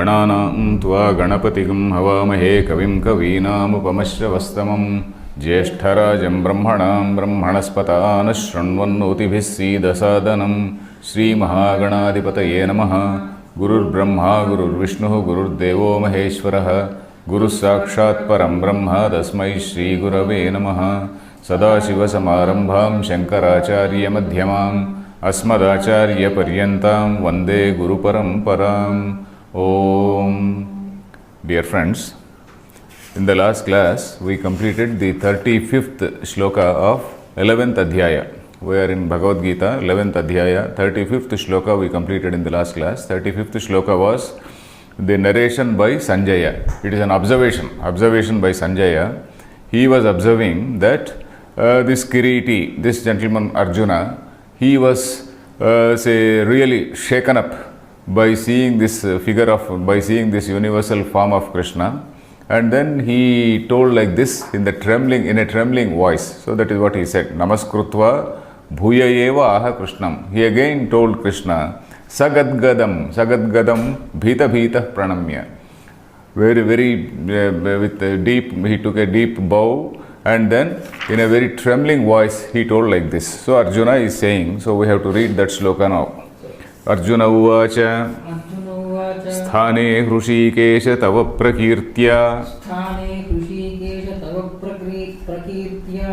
गणानां त्वा गणपतिगं हवामहे कविं कवीनामुपमश्रवस्तमं ज्येष्ठराजं ब्रह्मणां ब्रह्मणस्पतान् शृण्वन्नोतिभिः सीदसादनं श्रीमहागणाधिपतये नमः। गुरुर्ब्रह्मा गुरुर्विष्णुः गुरुर्देवो महेश्वरः गुरुः साक्षात् परं ब्रह्म तस्मै श्रीगुरवे नमः। सदाशिवसमारम्भां शङ्कराचार्यमध्यमाम् अस्मदाचार्यपर्यन्तां वन्दे गुरुपरम्पराम्। Om. Dear friends, in the last class we completed the 35th shloka of 11th Adhyaya. We are in Bhagavad Gita, 11th Adhyaya, 35th shloka we completed in the last class. 35th shloka was the narration by Sanjaya. It is an observation by Sanjaya. He was observing that this Kiriti, this gentleman Arjuna, he was really shaken up by seeing this by seeing this universal form of Krishna, and then he told like this in a trembling voice. So that is what he said. Namaskrutva bhuya eva aha Krishnam. He again told Krishna, Sagadgadam bhita pranamya. Very with a deep, he took a deep bow, and then in a very trembling voice he told like this. So Arjuna is saying, so we have to read that shloka now. Arjuna uvacha sthane hrushikesha tava prakirtya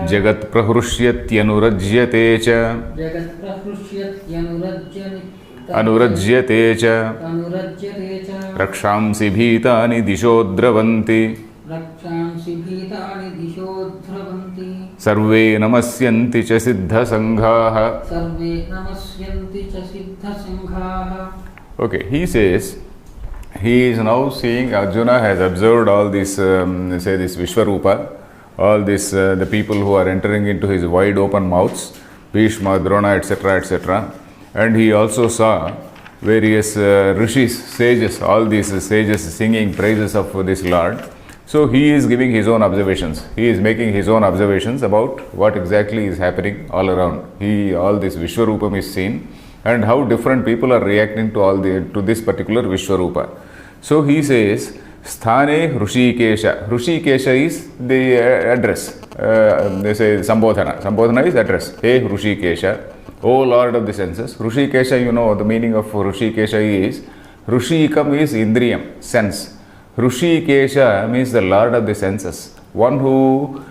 jagat prahrushyatyanurajyate cha rakshamsi bhitani dishodravanti सर्वे नमस्यन्ति च सिद्धसंघाः. Okay, he says, he is now seeing, Arjuna has observed all this, this Vishwarupa, all this, the people who are entering into his wide open mouths, Bhishma, Drona, etc. And he also saw various rishis, sages, all these sages singing praises of this Lord. So he is giving his own observations. He is making his own observations about what exactly is happening all around. All this Vishwarupam is seen, and how different people are reacting to this particular Vishwarupa. So he says, Sthane Hrushikesha. Hrushikesha is the address. They say Sambodhana. Sambodhana is address. Hey Hrushikesha, O Lord of the senses. Hrushikesha, you know, the meaning of Hrushikesha is, Hrushikam is Indriyam, sense. Hrushikesha means the Lord of the senses, one who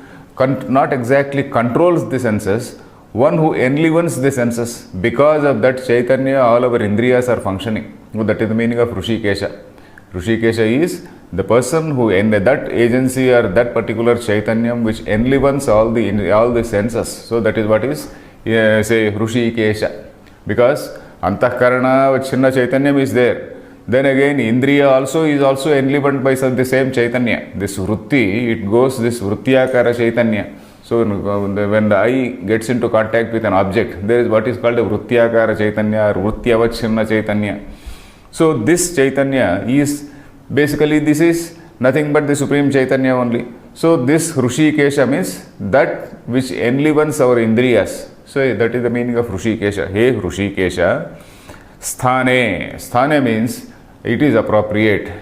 not exactly controls the senses, one who enlivens the senses. Because of that Chaitanya, all our Indriyas are functioning. That is the meaning of Hrushikesha. Hrushikesha is the person who, in that agency or that particular Chaitanyam which enlivens all the senses. So that is what is, say, Hrushikesha. Because Antahkarana, Chinna Chaitanyam is there. Then again, Indriya is also enlivened by the same Chaitanya. This Vritti, it goes this Vrittyakara Chaitanya. So when the eye gets into contact with an object, there is what is called a Vrittyakara Chaitanya or Vrittyavachinna Chaitanya. So this Chaitanya is, basically this is nothing but the Supreme Chaitanya only. So this Hrushikesha means that which enlivens our Indriyas. So that is the meaning of Hrushikesha. Hey Hrushikesha, Sthane. Sthane means it is appropriate.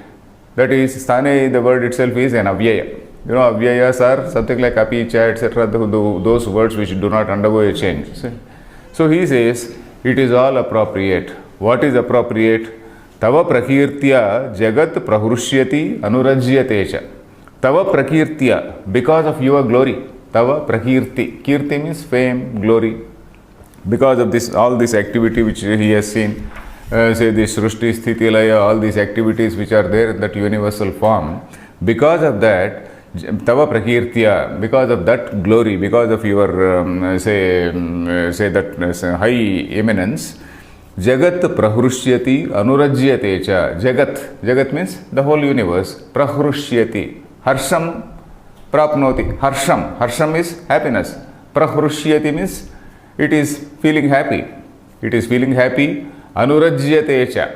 That is, Sthane, the word itself is an avyaya. You know, avyayas are something like api, cha, etc. Those words which do not undergo a change. So he says, it is all appropriate. What is appropriate? Tava prakirtya jagat prahurushyati anurajyate cha. Tava prakirtya, because of your glory. Tava prakirti. Kirti means fame, glory. Because of this, all this activity which he has seen, say this Srushti, Sthiti, Laya, all these activities which are there in that universal form, because of that, Tava Prakirtya, because of that glory, because of your, say that high eminence, Jagat Prahurushyati Anurajyate cha. Jagat means the whole universe. Prahurushyati. Harsham Prapnoti. Harsham is happiness. Prahurushyati means it is feeling happy. It is feeling happy. Anurajyate cha.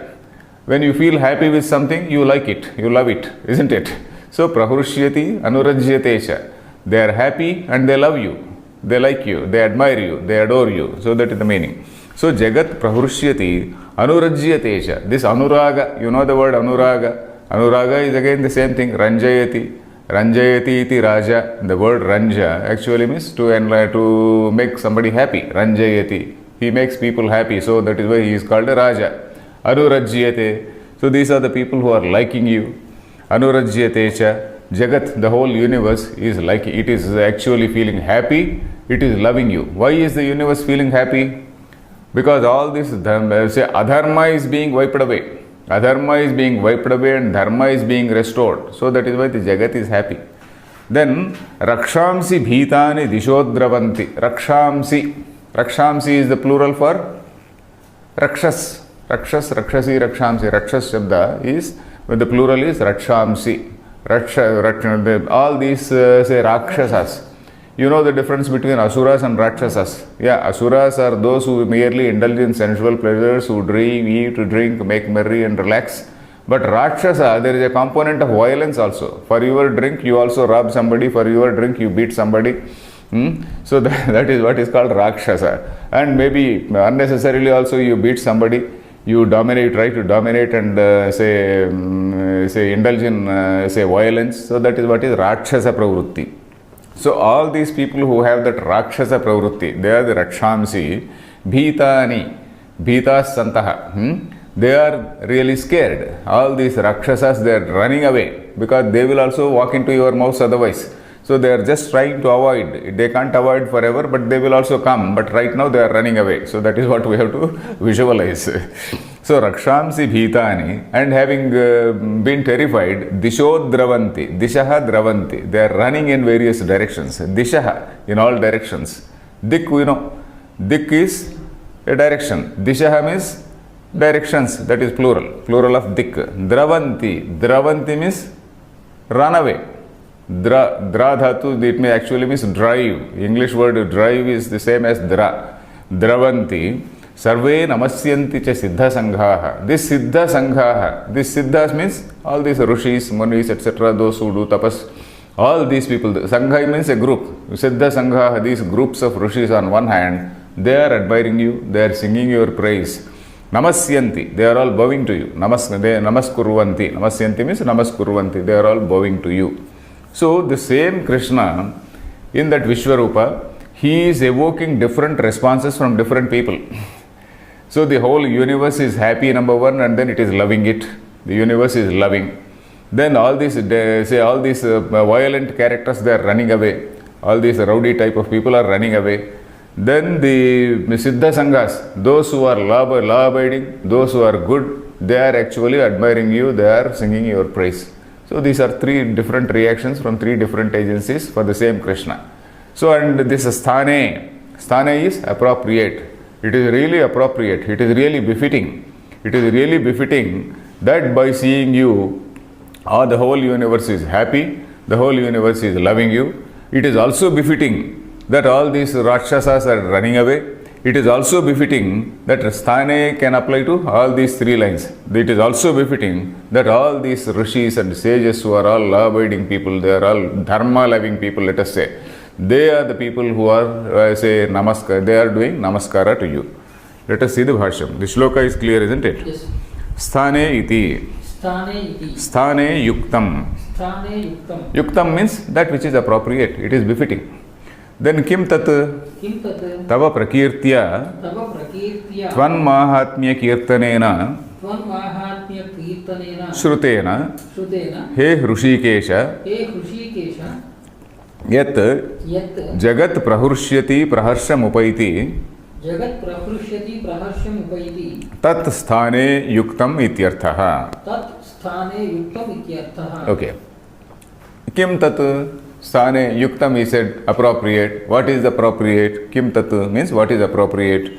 When you feel happy with something, you like it, you love it, isn't it? So Prahurushyati Anurajyate cha. They are happy and they love you. They like you, they admire you, they adore you. So that is the meaning. So Jagat Prahurushyati Anurajyate cha. This Anuraga, you know the word Anuraga. Anuraga is again the same thing. Ranjayati. Ranjayati iti Raja. The word Ranja actually means to make somebody happy. Ranjayati. He makes people happy. So that is why he is called a Raja. Anurajyate. So these are the people who are liking you. Anurajyate cha. Jagat, the whole universe is like, it is actually feeling happy. It is loving you. Why is the universe feeling happy? Because all this adharma is being wiped away. Adharma is being wiped away and dharma is being restored. So that is why the Jagat is happy. Then, Rakshamsi bhitani dishodravanti. Rakshamsi. Rakshamsi is the plural for Rakshas. Rakshas, Rakshasi, Rakshamsi. Rakshas Shabda is, the plural is Rakshamsi. All these say Rakshasas. You know the difference between Asuras and Rakshasas. Yeah, Asuras are those who merely indulge in sensual pleasures, who dream, eat, drink, make merry and relax. But Rakshasa, there is a component of violence also. For your drink, you also rob somebody. For your drink, you beat somebody. So that is what is called Rakshasa. And maybe unnecessarily also you beat somebody. You dominate, try to dominate and say indulge in violence. So that is what is Rakshasa Pravrutti. So all these people who have that Rakshasa Pravrutti, they are the Rakshamsi, Bhitani, Bhitas Santaha. They are really scared. All these Rakshasas, they are running away because they will also walk into your mouth otherwise. So they are just trying to avoid. They can't avoid forever, but they will also come. But right now they are running away. So that is what we have to visualize. So Rakshamsi Bhitani, and having been terrified, Dishodravanti, Dishaha Dravanti. They are running in various directions. Dishaha, in all directions. Dik, you know, Dik is a direction. Dishaha means directions, that is plural. Plural of Dik. Dravanti. Dravanti means run away. Dra dhatu, it may actually means drive. English word drive is the same as dra. Dravanti. Sarve namasyanti cha siddha sanghaha. This siddha sanghaha, this siddhas means all these rishis, munis, etc., those who do tapas, all these people. Sangha means a group. Siddha sanghaha, these groups of rishis on one hand, they are admiring you, they are singing your praise. Namasyanti, they are all bowing to you. Namaskurvanti. Namasyanti means namaskurvanti, they are all bowing to you. So the same Krishna in that Vishwarupa, he is evoking different responses from different people. So the whole universe is happy, number one, and then it is loving it. The universe is loving. Then all these, violent characters, they are running away. All these rowdy type of people are running away. Then the Siddha Sanghas, those who are law-abiding, those who are good, they are actually admiring you, they are singing your praise. So these are three different reactions from three different agencies for the same Krishna. So, and this sthane is appropriate. It is really appropriate. It is really befitting. It is really befitting that by seeing you, the whole universe is happy, the whole universe is loving you. It is also befitting that all these Rakshasas are running away. It is also befitting that sthane can apply to all these three lines. It is also befitting that all these rishis and sages who are all law-abiding people, they are all dharma-loving people, let us say. They are the people who are, namaskar, they are doing namaskara to you. Let us see the bhashyam. The shloka is clear, isn't it? Yes. Sthane iti. Sthane iti. Sthane yuktam. Sthane yuktam. Yuktam means that which is appropriate, it is befitting. Then kim tat? Kim tat? Tava prakirtya. Tava prakirtya. Tvan mahatmya kirtanena. Tvan mahatmya kirtanena. Shrutena. Shrutena. He Hrushikesha. He Hrushikesha. Yat jagat prahursyati praharsham upaiti. Jagat prahursyati praharsham upaiti. Tat sthane yuktam ityarthaha. Tat sthane yuktam ityarthaha. Okay. Kim tat sthane yuktam, he said appropriate. What is appropriate? Kim tat means what is appropriate.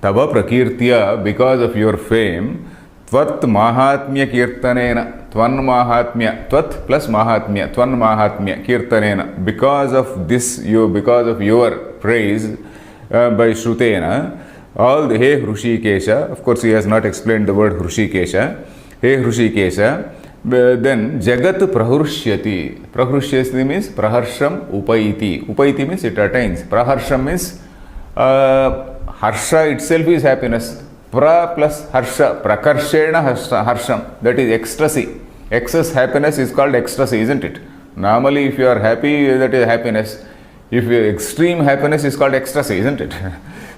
Tava prakirtya, because of your fame. Tvat mahatmya kirtanena. Tvan mahatmya. Tvat plus mahatmya. Tvan mahatmya kirtanena. Because of this, because of your praise by Shrutena, all the He Hrushikesha, of course he has not explained the word Hrushikesha. He Hrushikesha, then Jagat Prahursyati. Prahursyati means Praharsham Upaiti. Upaiti means it attains. Praharsham means Harsha itself is happiness. Pra plus Harsha, Prakarshena Harsham, that is ecstasy. Excess happiness is called ecstasy, isn't it? Normally, if you are happy, that is happiness. If you extreme happiness is called ecstasy, isn't it?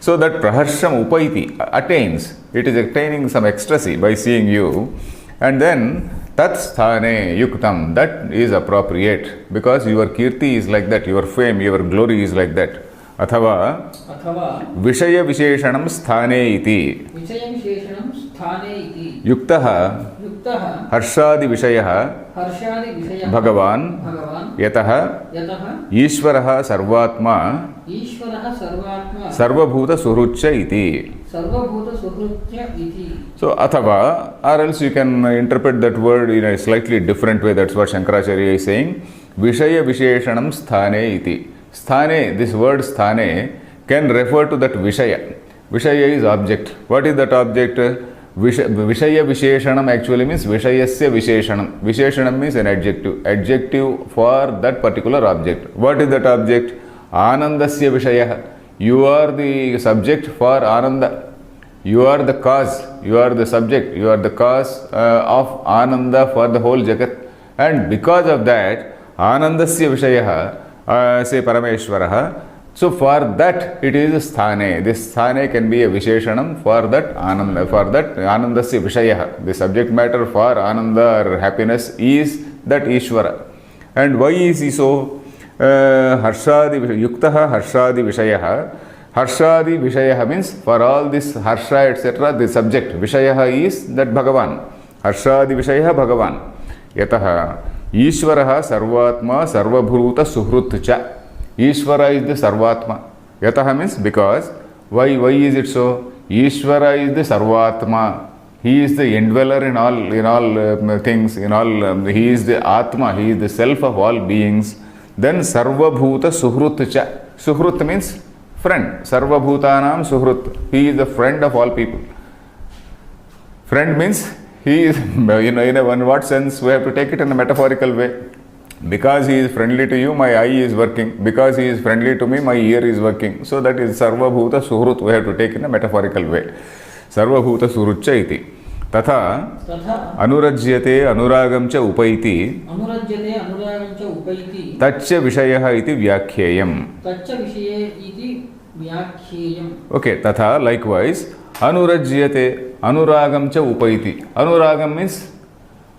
So that praharsham upaiti attains. It is attaining some ecstasy by seeing you. And then tat sthane yuktam, that is appropriate because your kirti is like that, your fame, your glory is like that. Athava अथवा Vishaya Visheshanam Sthane iti विषयविशेषणं स्थाने इति Yuktaha युक्तः Harshadi Vishayaha हर्षादिविषयः Bhagavan भगवान् Yataha यतः Ishvaraha Sarvatma ईश्वरः सर्वात्मा Sarvabhuta Suhrucha iti. सर्वभूतसुहृत्य इति. So Athava, or else you can interpret that word in a slightly different way. That's what Shankaracharya is saying. Vishaya Visheshanam Sthane iti. Sthane, this word Sthane can refer to that Vishaya. Vishaya is object. What is that object? Vishaya Visheshanam actually means Vishayasya Visheshanam. Visheshanam means an adjective. Adjective for that particular object. What is that object? Anandasya Vishaya. You are the subject for Ananda. You are the cause. You are the subject. You are the cause of Ananda for the whole Jagat. And because of that, Anandasya Vishaya, say Parameshwaraha. So for that it is sthane. This sthane can be a visheshanam for that ananda, anandasya vishaya. The subject matter for ananda or happiness is that Ishvara. And why is he so? Harshadi yuktaha harshadi vishayaha. Harshadi vishayaha means for all this harsha etc. the subject. Vishayaha is that Bhagavan. Harshadi vishayaha Bhagavan. Yataha Ishvaraha sarvatma sarvabhuta suhrutcha. Ishvara is the Sarvatma. Yataha means because. Why is it so? Ishvara is the Sarvatma. He is the indweller in all things, in all. He is the Atma. He is the self of all beings. Then Sarvabhuta Suhrutcha. Suhrut means friend. Sarvabhutanam Suhrut. He is the friend of all people. Friend means he is, in what sense we have to take it in a metaphorical way. Because he is friendly to you, my eye is working. Because he is friendly to me, my ear is working. So that is Sarvabhuta Suhrut. We have to take in a metaphorical way. Sarvabhuta Suhrutcha iti. Tatha Anurajyate Anuragam cha upaiti. अनुरज्यते अनुरागं च उपैति. Taccha Vishayaha iti Vyakhyayam. तच्च विषये इति व्याख्येयम्. Okay, Tatha likewise Anurajyate Anuragam cha upaiti.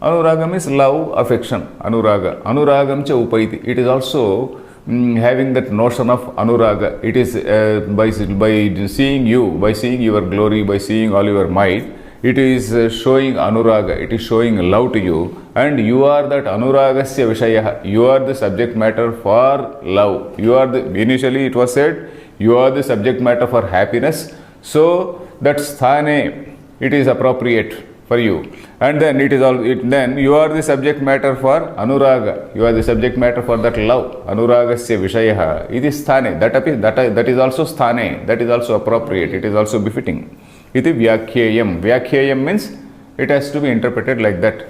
Anuragam is love, affection, anuraga. Anuragam cha upaiti. It is also having that notion of anuraga. It is by seeing you, by seeing your glory, by seeing all your might, it is showing anuraga. It is showing love to you. And you are that anuragasya vishayaha. You are the subject matter for love. You are initially it was said, you are the subject matter for happiness. So that sthane, it is appropriate for you. And then then you are the subject matter for anuraga. You are the subject matter for that love. Anuragasya vishayaha. It is sthane. That is also sthane. That is also appropriate. It is also befitting. Iti vyakhyayam. Vyakhyayam means it has to be interpreted like that.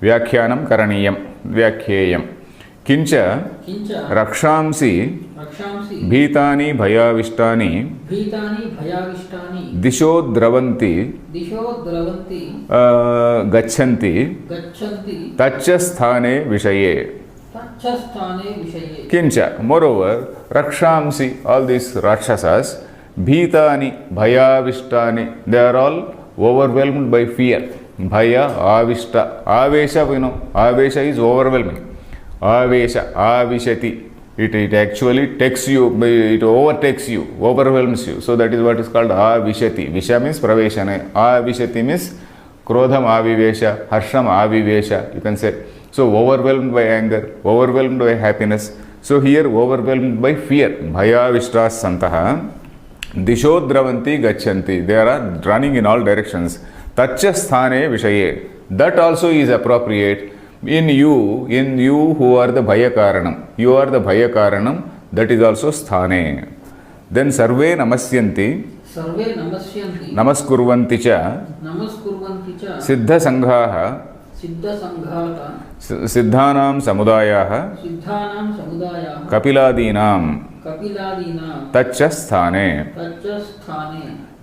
Vyakhyanam karaniyam. Vyakhyayam. Kincha rakshamsi bhitani bhayavishtani disho dravanti gachanti taccha sthane vishaye. Kincha, moreover, rakshamsi, all these rakshasas, bhitani bhayavishtani, they are all overwhelmed by fear. Bhaya, avishta, avesha, avesha is overwhelming. Avesha, avishati. It actually takes you, it overtakes you, overwhelms you. So that is what is called avishati. Visha means praveshane. Avishati means krodham avivesha, harsham avivesha, you can say. So overwhelmed by anger, overwhelmed by happiness. So here overwhelmed by fear. Bhaya vishtas santaha. Disho dravanti gachanti. They are running in all directions. Taccha sthane vishaye. That also is appropriate. In you who are the bhaya karanam. You are the bhaya karanam. That is also sthane. Then sarve namasyanti. Sarve namasyanti. Namaskurvanti cha. Siddha sanghaha. Siddhanam samudayaha. Kapiladinam. Taccha sthane.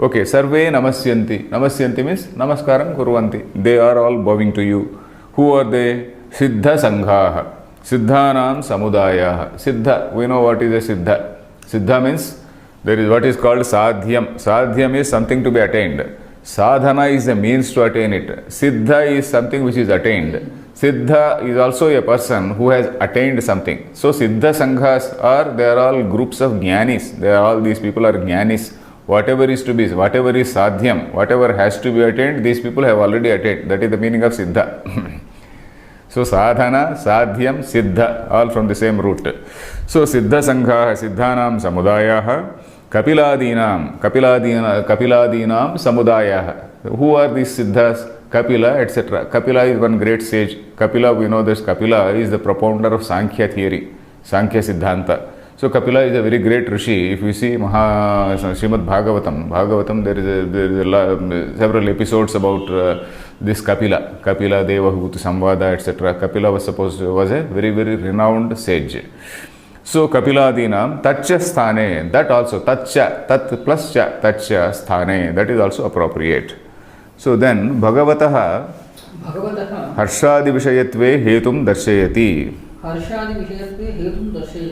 Okay, sarve namasyanti. Namasyanti means namaskaram kurvanti. They are all bowing to you. Who are they? Siddha Sanghaha. Siddhanam Samudayah. Siddha, we know what is a Siddha. Siddha means there is what is called Sadhyam. Sadhyam is something to be attained. Sadhana is the means to attain it. Siddha is something which is attained. Siddha is also a person who has attained something. So Siddha Sanghas they are all groups of Jnanis. All these people are Jnanis. Whatever is to be, whatever is Sadhyam, whatever has to be attained, these people have already attained. That is the meaning of Siddha. So Sadhana, Sadhyam, Siddha, all from the same root. So Siddha Sangha, Siddhanam Samudayah, Kapiladinam Samudayah. Who are these Siddhas? Kapila, etc. Kapila is one great sage. Kapila, we know this. Kapila is the propounder of Sankhya theory, Sankhya Siddhanta. So Kapila is a very great rishi. If you see Srimad Bhagavatam, there is several episodes about this Kapila, Devabhuti Samvada, etc. Kapila was a very, very renowned sage. So Kapiladinam Tatcha Sthane, that also Tatcha, Tat plus Cha, Tatcha Sthane, that is also appropriate. So then Bhagavataha Harshadi Vishayatve Hetum Darshayati.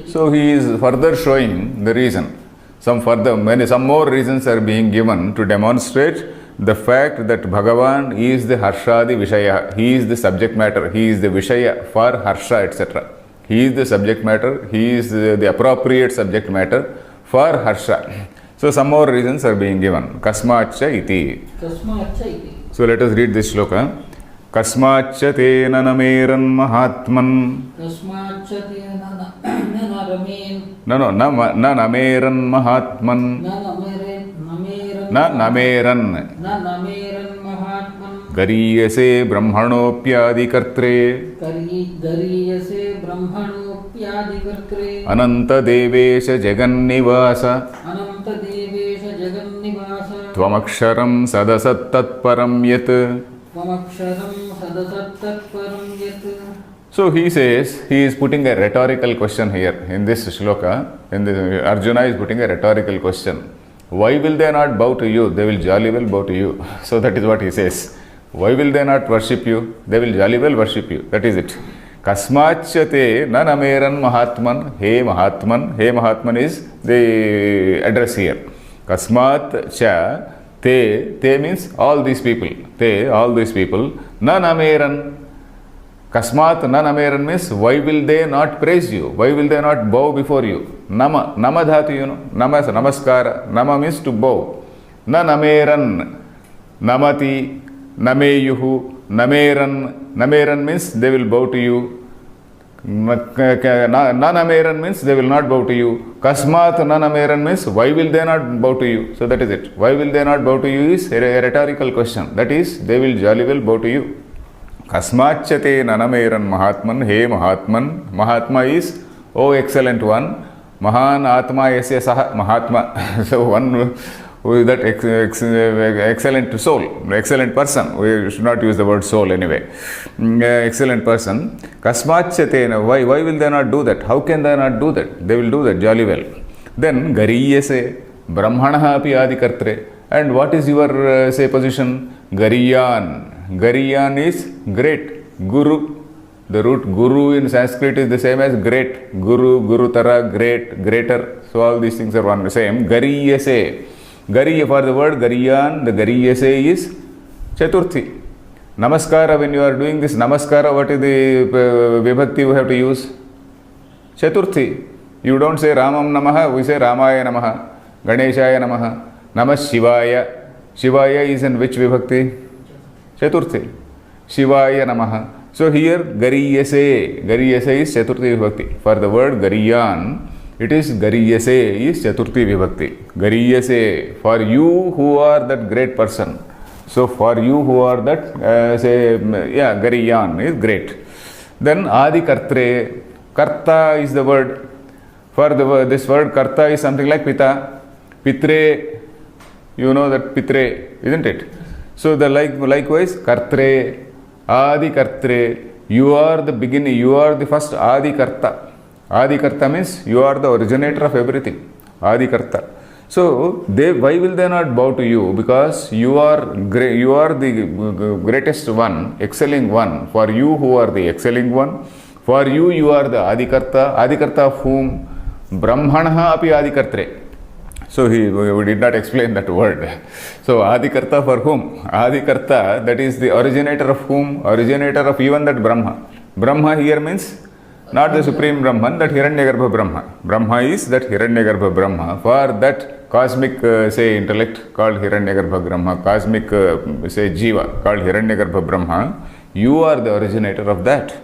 So he is further showing the reason. Some more reasons are being given to demonstrate the fact that Bhagavan is the Harshadi Vishaya. He is the subject matter. He is the Vishaya for Harsha, etc. He is the subject matter. He is the appropriate subject matter for Harsha. So some more reasons are being given. Kasmacha iti. So let us read this shloka. Kasmacha tena nameran mahatman. Kasmacha tena naramen. No, na nameran mahatman. Na nameran mahatman. Gariyase brahmanopyadi kartre. Gariyase brahmanopyadi kartre. Ananta devesha jagannivasa. Ananta devesha jagannivasa. Tvamaksharam sadasat tatparam yat. So he says, he is putting a rhetorical question here in this shloka. Arjuna is putting a rhetorical question. Why will they not bow to you? They will jolly well bow to you. So that is what he says. Why will they not worship you? They will jolly well worship you. That is it. Kasmachate nanameran mahatman. Hey Mahatman. Hey Mahatman is the address here. Kasmat cha. Te means all these people. All these people. Nanameran. Kasmat nanameran means why will they not praise you? Why will they not bow before you? Nama dhatu, you know. Nama is namaskara. Nama means to bow. Nanameran. Namati. Nameyuhu. Nameran means they will bow to you. Nanameran means they will not bow to you. Kasmat nanameran means why will they not bow to you? So that is it. Why will they not bow to you is a rhetorical question. That is, they will jolly well bow to you. Kasmachate nanameran mahatman. Hey Mahatman. Mahatma is, oh excellent one. Mahan Atma yasya saha Mahatma. So one with that excellent soul, excellent person. We should not use the word soul anyway. Excellent person. Kasmachatena. Why will they not do that? How can they not do that? They will do that jolly well. Then Gariyase Brahmanaha api adikartre. And what is your say position? Gariyan. Gariyan is great. Guru. The root Guru in Sanskrit is the same as great. Guru, Gurutara, great, greater. So all these things are one the same. Gariyase. Gariya, for the word Gariyan, the Gariyase is Chaturthi. Namaskara, when you are doing this Namaskara, what is the vibhakti you have to use? Chaturthi. You don't say Ramam Namaha, we say Ramaya Namaha, Ganeshaya Namaha, Namah Shivaya. Shivaya is in which vibhakti? Chaturthi. Shivaya Namaha. So here Gariyase. Gariyase is Chaturthi vibhakti. For the word Gariyan, it is Gariyase is Chaturthi vibhakti. Gariyase, for you who are that great person. So for you who are that, Gariyan is great. Then Adi Kartre. Karta is the word. For this word Karta is something like Pita. Pitre, you know that Pitre, isn't it? So the likewise Kartre, Adi Kartre. You are the beginning, you are the first Adi Karta. Adi Karta means you are the originator of everything. Adi Karta. So why will they not bow to you? Because you are the greatest one, excelling one. For you who are the excelling one, for you are the Adikarta of whom Brahmanaha api Adikartre. So we did not explain that word. So Adikarta for whom? Adikarta, that is the originator of whom? Originator of even that Brahma. Brahma here means not the supreme Brahman, that Hiranyagarbha Brahma. Brahma is that Hiranyagarbha Brahma. For that cosmic, intellect called Hiranyagarbha Brahma, cosmic, Jiva called Hiranyagarbha Brahma, you are the originator of that.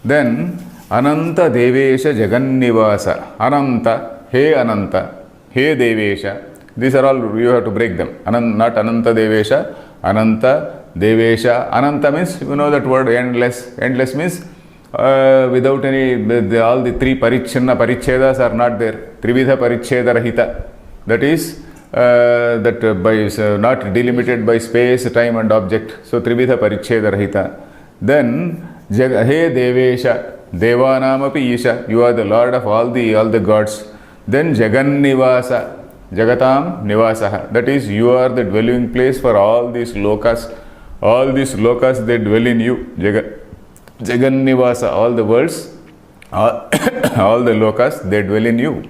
Then Ananta Devesha Jagannivasa. Ananta, He Ananta, He Devesha. These are all, you have to break them. Not Ananta Devesha, Ananta Devesha. Ananta means, you know that word, endless. Endless means without any, all the three parichedas are not there. Trividha paricheda rahita. That is, not delimited by space, time and object. So Trividha paricheda rahita. Then He Devesha, Devanam api Isha. You are the Lord of all the gods. Then Jagannivasa, Jagatam Nivasaha. That is, you are the dwelling place for all these lokas. All these lokas, they dwell in you. Jagannivasa, all the worlds, all the lokas, they dwell in you.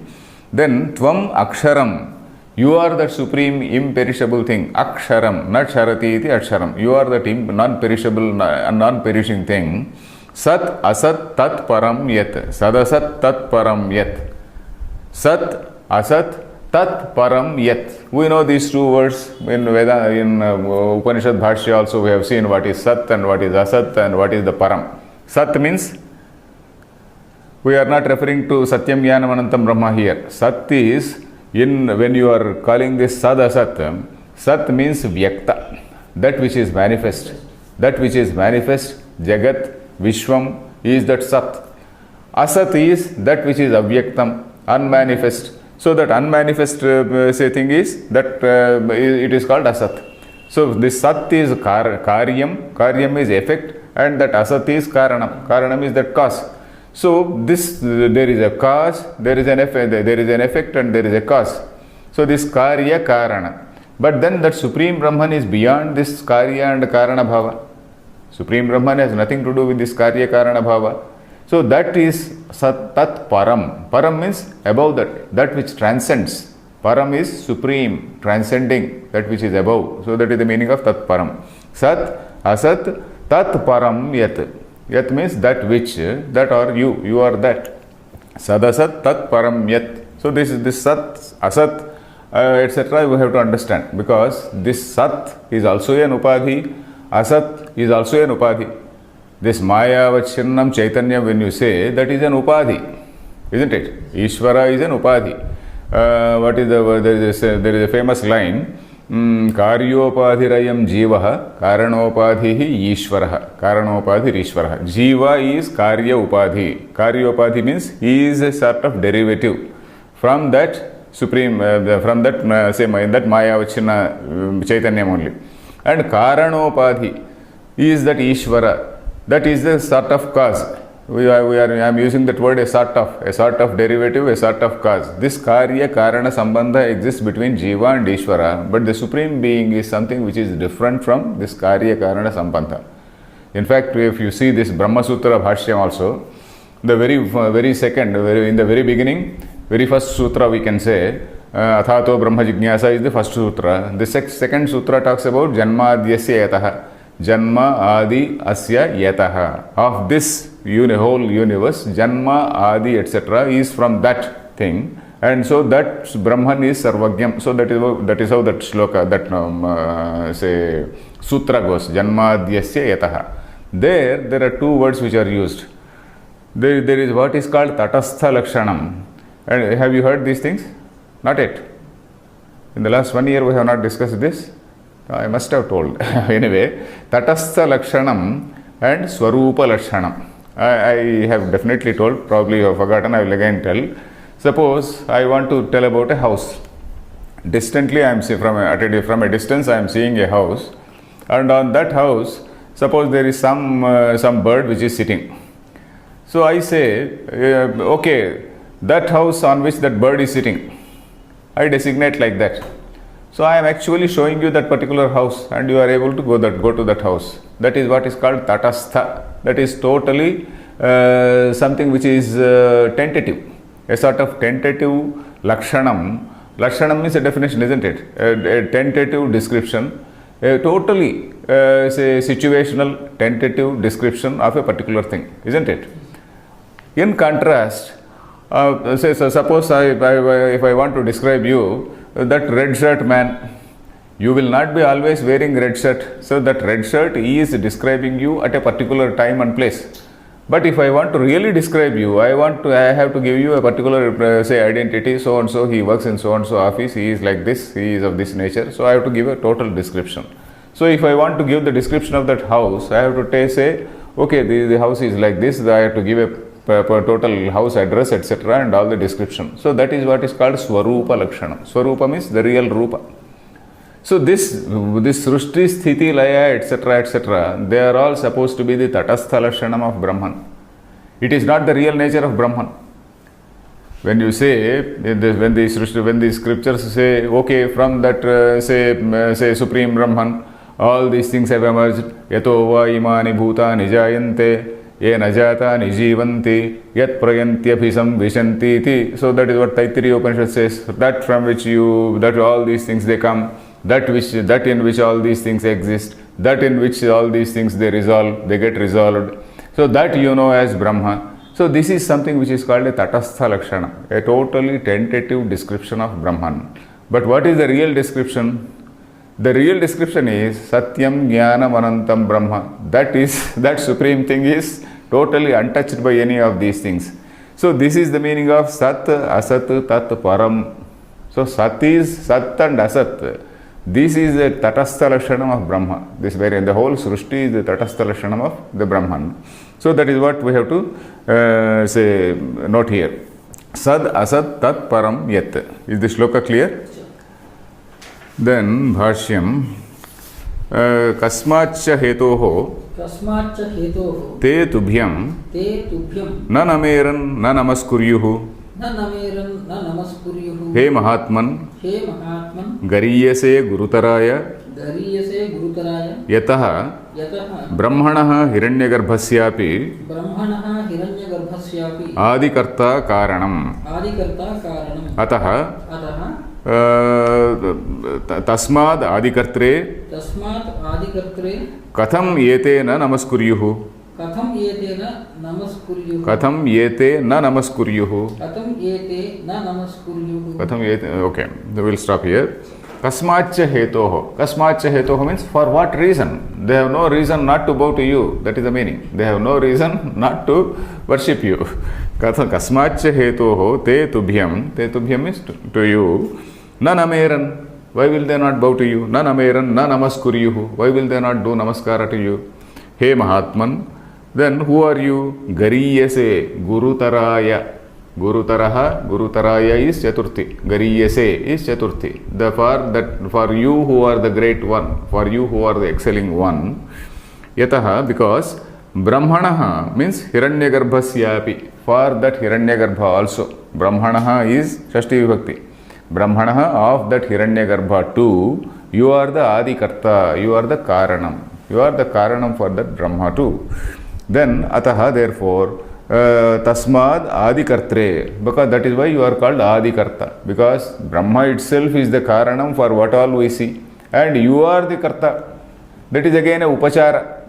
Then Tvam Aksharam, you are the supreme imperishable thing. Aksharam, not Sharati iti Aksharam. You are the non-perishable, non-perishing thing. Sat Asat Tat Param Yat. Sadasat Tat Param Yat. Sat, Asat, Tat, Param, Yat. We know these two words in Veda, in Upanishad Bhashya also we have seen what is Sat and what is Asat and what is the Param. Sat means, we are not referring to Satyam Jnanam Anantam Brahma here. Sat is, when you are calling this Sad Asat, Sat means Vyakta, that which is manifest. That which is manifest, Jagat, Vishwam, is that Sat. Asat is that which is Avyaktam, unmanifest. So that unmanifest thing is that it is called Asat. So this Sat is Karyam is effect, and that Asat is Karanam is that cause. So this, there is a cause, there is an effect and there is a cause. So this Karya Karana. But then that Supreme Brahman is beyond this Karya and Karana Bhava. Supreme Brahman has nothing to do with this Karya Karana Bhava. So that is Sat Tat Param. Param means above that which transcends. Param is supreme, transcending, that which is above. So that is the meaning of Tat Param. Sat, Asat, Tat Param Yat. Yat means that which, that or you are that. Sadasat, Tat Param Yat. So this Sat, Asat, etc. we have to understand, because this Sat is also an Upadhi, Asat is also an Upadhi. This Maya Vachinnam Chaitanya, when you say, that is an Upadhi, isn't it? Ishvara is an Upadhi. There is a famous line, Karyopadhirayam Jivaha, Karanopadhihi Ishvaraha, Karanopadhir Ishvaraha. Jiva is Karya Upadhi. Karya Upadhi means he is a sort of derivative from that supreme, from that, that Maya Vachina Chaitanya only. And Karanopadhi is that Ishvara, that is the sort of cause. I am using that word, a sort of derivative, a sort of cause. This Karya Karana Sambandha exists between Jiva and Ishvara, but the Supreme Being is something which is different from this Karya Karana Sambandha. In fact, if you see this Brahma Sutra Bhashyam also, the very second, in the very beginning, very first sutra we can say, Athato Brahma Jignasa is the first sutra. The second sutra talks about Janmadhyasya Yataha. Janma Adi Asya Yataha. Of this whole universe, Janma Adi etc. is from that thing, and so that Brahman is Sarvagyam. So that is how that shloka, that sutra goes. Janmadhyasya Yataha. There are two words which are used. There is what is called Tatastha Lakshanam. And have you heard these things? Not yet. In the last 1 year we have not discussed this. I must have told. Anyway, Tatastha Lakshanam and Swarupa Lakshanam. I have definitely told, probably you have forgotten, I will again tell. Suppose I want to tell about a house. Distantly, I am from a distance, I am seeing a house, and on that house, suppose there is some bird which is sitting. So I say, okay, that house on which that bird is sitting, I designate like that. So I am actually showing you that particular house and you are able to go to that house. That is what is called tatastha. That is totally something which is tentative, a sort of tentative lakshanam. Lakshanam means a definition, isn't it? A tentative description, a totally say situational tentative description of a particular thing, isn't it? In contrast, suppose if I want to describe you, that red shirt man, you will not be always wearing red shirt. So that red shirt is describing you at a particular time and place. But if I want to really describe you, I have to give you a particular say identity. So and so he works in so and so office. He is like this. He is of this nature. So I have to give a total description. So if I want to give the description of that house, I have to say, okay, the house is like this. I have to give a total house address, etc., and all the description. So that is what is called Swarupa Lakshanam. Swarupa means the real Rupa. So this Srushti, Sthiti, Laya, etc., they are all supposed to be the Tatastha Lakshanam of Brahman. It is not the real nature of Brahman. When you say, when the scriptures say, okay, from that say Supreme Brahman, all these things have emerged. Yato va imani bhutani jayante. Ye najata nijivanti yat prayantyabhisam vishanti iti. So that is what Taittiriya Upanishad says. That from which that all these things they come, that in which all these things exist, that in which all these things they get resolved. So that you know as Brahma. So this is something which is called a Tatastha Lakshana, a totally tentative description of Brahman. But what is the real description? The real description is Satyam Jnanam Anantam Brahma. That supreme thing is totally untouched by any of these things. So this is the meaning of Sat, Asat, Tat, Param. So Sat is Sat and Asat. This is the Tatastha Lakshanam of Brahma. The whole Srushti is the Tatastha Lakshanam of the Brahman. So that is what we have to note here. Sad, Asat, Tat, Param, Yat. Is the shloka clear? Then Bhashyam Kasmacha Hetoho Te Tubhyam Na Nameran Na Namaskuryuhu He Mahatman Gariyase Gurutaraya Yataha Brahmanaha Hiranyagarbhasyapi Adikarta Karanam Ataha Tasmad Adikartre Katham Yete Na Namaskuryuhu Okay, we will stop here. Kasmacha Hetoho. Kasmacha Hetoho means for what reason? They have no reason not to bow to you. That is the meaning. They have no reason not to worship you. Kasmacha Hetoho Te Tubhyam. Te Tubhyam means to you. Na Nameran. Why will they not bow to you? Na Nameran, Na Namaskuryuhu. Why will they not do namaskara to you? He Mahatman. Then who are you? Gariyase Gurutaraya. Gurutaraya is Chaturthi. Gariyase is Chaturthi. For you who are the great one, for you who are the excelling one. Yataha, because Brahmanaha means Hiranyagarbhasyapi. For that Hiranyagarbha also. Brahmanaha is Shashti Vibhakti. Brahmanaha of that Hiranyagarbha too, you are the Adikarta, you are the Karanam. You are the Karanam for that Brahma too. Then Ataha, therefore, Tasmad Adikartre, because that is why you are called Adikarta, because Brahma itself is the Karanam for what all we see, and you are the Karta. That is again a Upachara.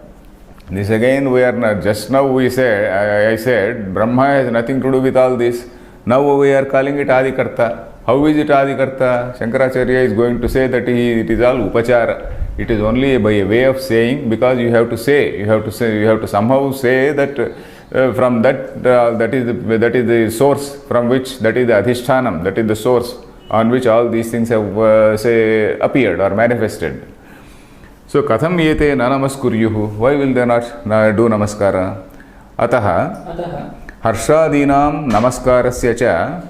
This again we are not, just now we said, I said Brahma has nothing to do with all this. Now we are calling it Adikarta. How is it Adikarta? Shankaracharya is going to say that it is all Upachara. It is only by a way of saying, because you have to somehow say that from that is the source from which, that is the Adhishtanam, that is the source on which all these things have appeared or manifested. So Katham Yete Na Namaskuryuhu. Why will they not do namaskara? Ataha Harshadinam Namaskarasya cha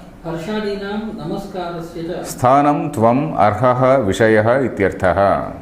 Sthanam Tvam Arhaha Vishayaha Ityarthaha.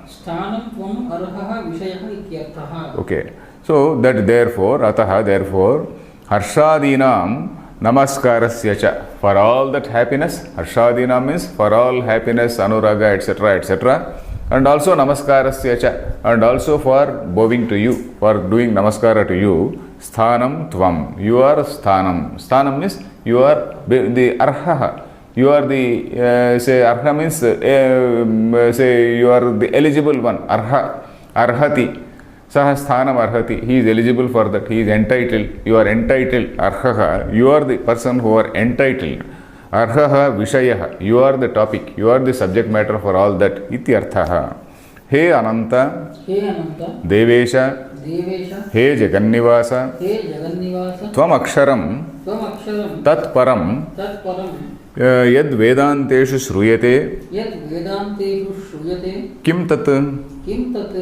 Okay. So that therefore, Ataha, therefore, Harshadinam namaskarasya cha, for all that happiness. Harshadina means for all happiness, anuraga, etc., etc. And also namaskarasya cha, and also for bowing to you, for doing namaskara to you. Sthanam tvam, you are sthanam. Sthanam means you are the arha. You are the, say, arha means, say, you are the eligible one. Arha, arhati. Saha sthanam arhati. He is eligible for that. He is entitled. You are entitled. Arhaha. You are the person who are entitled. Arhaha vishayaha. You are the topic. You are the subject matter for all that. Ityarthaha. He Ananta. He Ananta. Devesha. Devesha. He Jagannivasa. He Jagannivasa. Tvam aksharam. Tvam aksharam. Tat param. Tat param. Yad vedanteshu shruyate. Yad vedanteshu shruyate. Kim tat. Kim tat.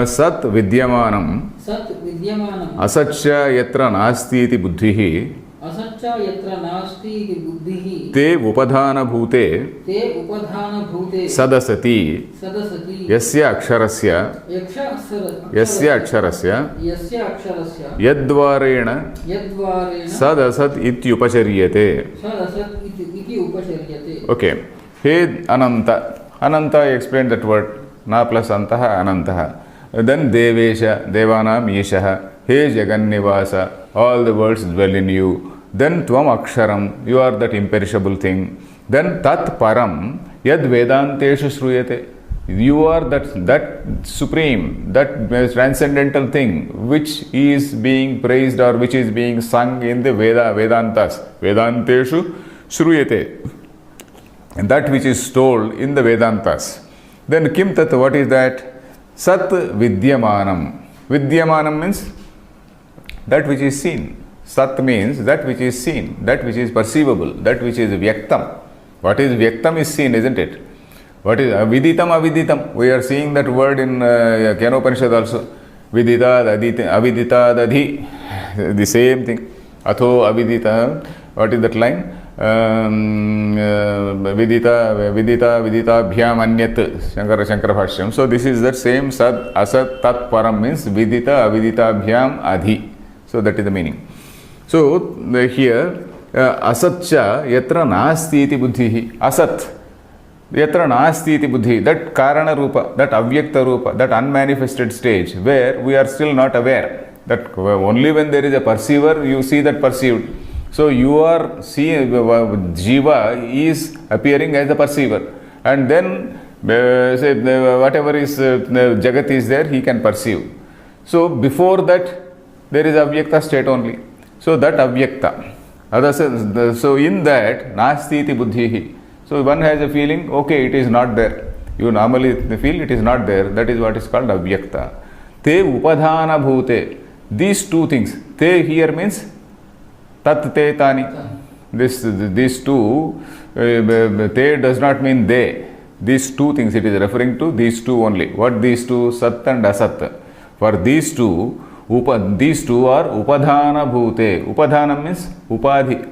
Sat vidyamanam. Sat vidyamanam. Asaccha yatra nasti iti buddhihi. Asaccha yatra nasti iti buddhihi. Te upadhana bhute. Te upadhana bhute. Sadasati. Sadasati. Yasya aksharasya. Yasya aksharasya. Yasya aksharasya. Yadvarena. Yadvarena. Sadasat ityupacharyate. Sadasat iti upacharyate. Okay. He Ananta. Ananta, I explained that word. Na plus antaha anantaha. Then Devesha, Devanam Yeshaha. He Jagannivasa. All the worlds dwell in you. Then Tvam Aksharam. You are that imperishable thing. Then Tat Param. Yad Vedanteshu Shruyate. You are that supreme, that transcendental thing which is being praised or which is being sung in the Vedantas. Vedanteshu Shruyate. And that which is told in the Vedantas. Then Kim Tat, what is that? Sat Vidyamanam. Vidyamanam means that which is seen. Sat means that which is seen, that which is perceivable, that which is Vyaktam. What is Vyaktam is seen, isn't it? What is Aviditam, Aviditam? We are seeing that word in Kenopanishad also. Vidita, Avidita, Dadhi. The same thing. Atho, Avidita. What is that line? Vidita, Bhyam, Anyat. Shankara Bhashyam. So this is that same Sad, Asat, Tat, Param means Vidita, Avidita, Bhyam, Adhi. So that is the meaning. So here, Asatcha yatra nasti iti buddhihi. Asat. Yatra nasti iti buddhi. That Karana Rupa, that Avyakta Rupa, that unmanifested stage where we are still not aware. That only when there is a perceiver, you see that perceived. So you are seeing, Jiva is appearing as a perceiver. And then, say, whatever is, Jagat is there, he can perceive. So before that, there is Avyakta state only. So that Avyakta. So in that, Nasti iti buddhihi. So one has a feeling, okay, it is not there. You normally feel it is not there. That is what is called Avyakta. Te upadhana bhute. These two things. Te here means tat te tani. These two, te does not mean they. These two things, it is referring to these two only. What these two? Sat and Asat. For these two are upadhana bhute. Upadhana means upadhi.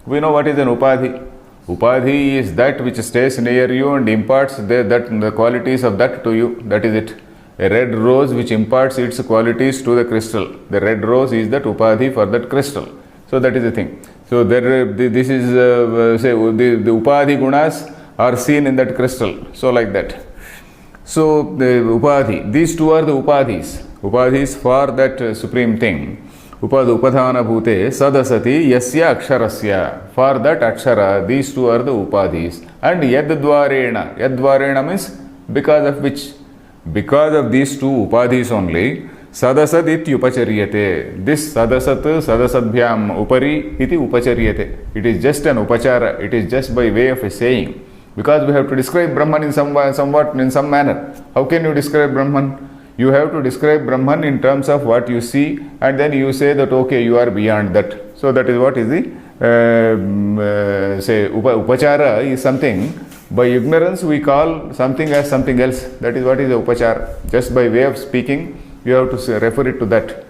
We know what is an upadhi. Upadhi is that which stays near you and imparts the qualities of that to you. That is it. A red rose which imparts its qualities to the crystal. The red rose is that upadhi for that crystal. So that is the thing. So this is, say, the upadhi gunas are seen in that crystal. So like that. So the upadhi, these two are the upadhis. Upadhis for that supreme thing. Upadhana bhute sadasati yasya aksharasya. For that akshara, these two are the upadhis. And yadvarena. Yadvarena means because of which? Because of these two upadhis only, sadasat iti upacharyate. This sadasat, sadasadbhyam upari iti upacharyate. It is just an upachara. It is just by way of a saying. Because we have to describe Brahman in some manner. How can you describe Brahman? You have to describe Brahman in terms of what you see, and then you say that, okay, you are beyond that. So that is what is the, say, upachara is something. By ignorance, we call something as something else. That is what is the upachara. Just by way of speaking, you have to refer it to that.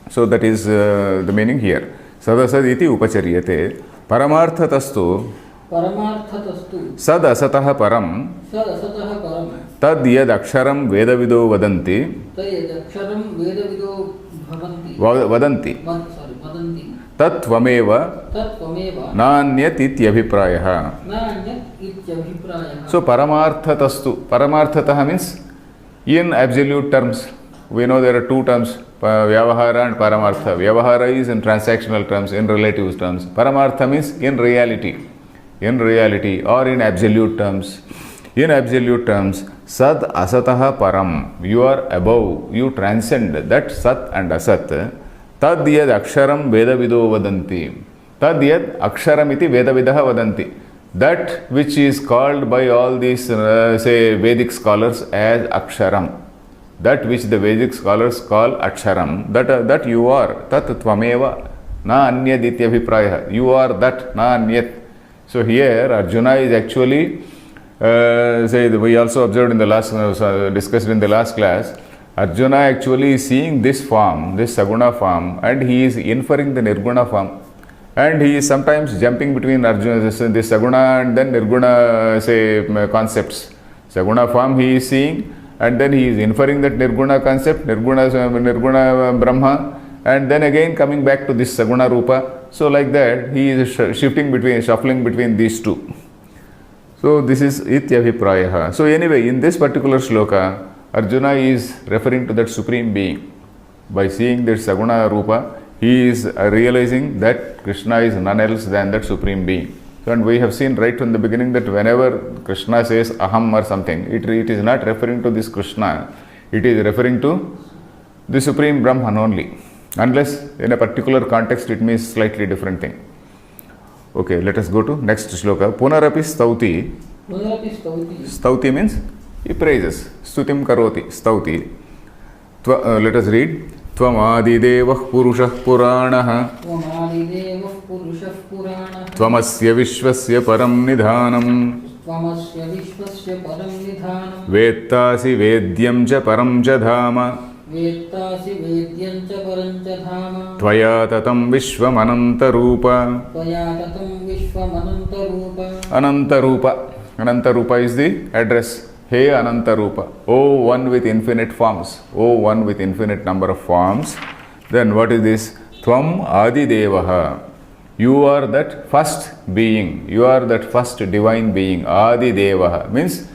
So that is the meaning here. Sadasad iti upacharyate. Paramarthatastu. Paramarthatastu. Sad asatah param. Sad asatah param. Tad yad aksharam vedavido vadanti. Tad yad aksharam vedavido bhavanti. Vadanti. Vadanti. तत्त्वमेव तत्त्वमेव नान्यत् इत्यभिप्रायः. नान्यत् इत्यभिप्रायः. So paramarthatastu, paramarthatah means in absolute terms. We know there are two terms, vyavahara and paramartha. Vyavahara is in transactional terms, in relative terms. Paramartha means in reality or in absolute terms. In absolute terms, sat asatah param, you are above, you transcend that sat and asat. Tad yad aksharam vedavido vadanti. Tad yad aksharam iti vedavidah vadanti. That which is called by all these say Vedic scholars as aksharam, that which the Vedic scholars call aksharam, that you are, tat tvameva na anyad ityabhiprayah, you are that na anyat. So here Arjuna is actually say we also observed in the last discussed in the last class, Arjuna actually is seeing this form, this saguna form, and he is inferring the nirguna form. And he is sometimes jumping between Arjuna, this saguna and then nirguna say concepts. Saguna form he is seeing, and then he is inferring that nirguna concept, nirguna Brahma, and then again coming back to this saguna rupa. So like that he is shuffling between these two. So this is ityabhiprayah. So anyway, in this particular shloka, Arjuna is referring to that supreme being. By seeing that saguna rupa, he is realizing that Krishna is none else than that supreme being. So, and we have seen right from the beginning that whenever Krishna says aham or something, it is not referring to this Krishna, it is referring to the supreme Brahman only. Unless in a particular context it means slightly different thing. Okay, let us go to next shloka. Punarapi stauti. Punarapi stauti. Stauti means he praises. Stutim karoti. Stauti. Let us read. त्वमादिदेवः पुरुषः पुराणः त्वमादिदेवः पुरुषः पुराणः त्वमस्य विश्वस्य परं निधानम् त्वमस्य विश्वस्य परं निधानम् वेत्तासि वेद्यं च परं च धाम वेत्तासि वेद्यं च परं च धाम त्वया ततं विश्वमनन्तरूप त्वया ततं विश्वमनन्तरूप अनन्तरूप अनन्तरूप is the address. Hey Anantarupa, O one with infinite forms, O one with infinite number of forms. Then what is this? Tvam Adidevaha. You are that first being, you are that first divine being. Adidevaha means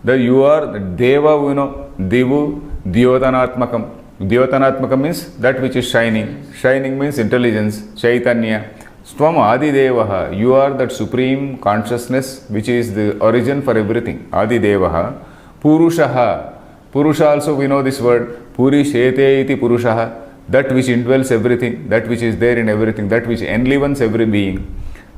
that you are Deva, you know, Divu, Dyotanatmakam. Dyotanatmakam means that which is shining. Shining means intelligence, Chaitanya. Tvam Adidevaha, you are that supreme consciousness which is the origin for everything. Adidevaha. Purushaha. Purusha also we know this word. Purishete iti Purushaha. That which indwells everything, that which is there in everything, that which enlivens every being.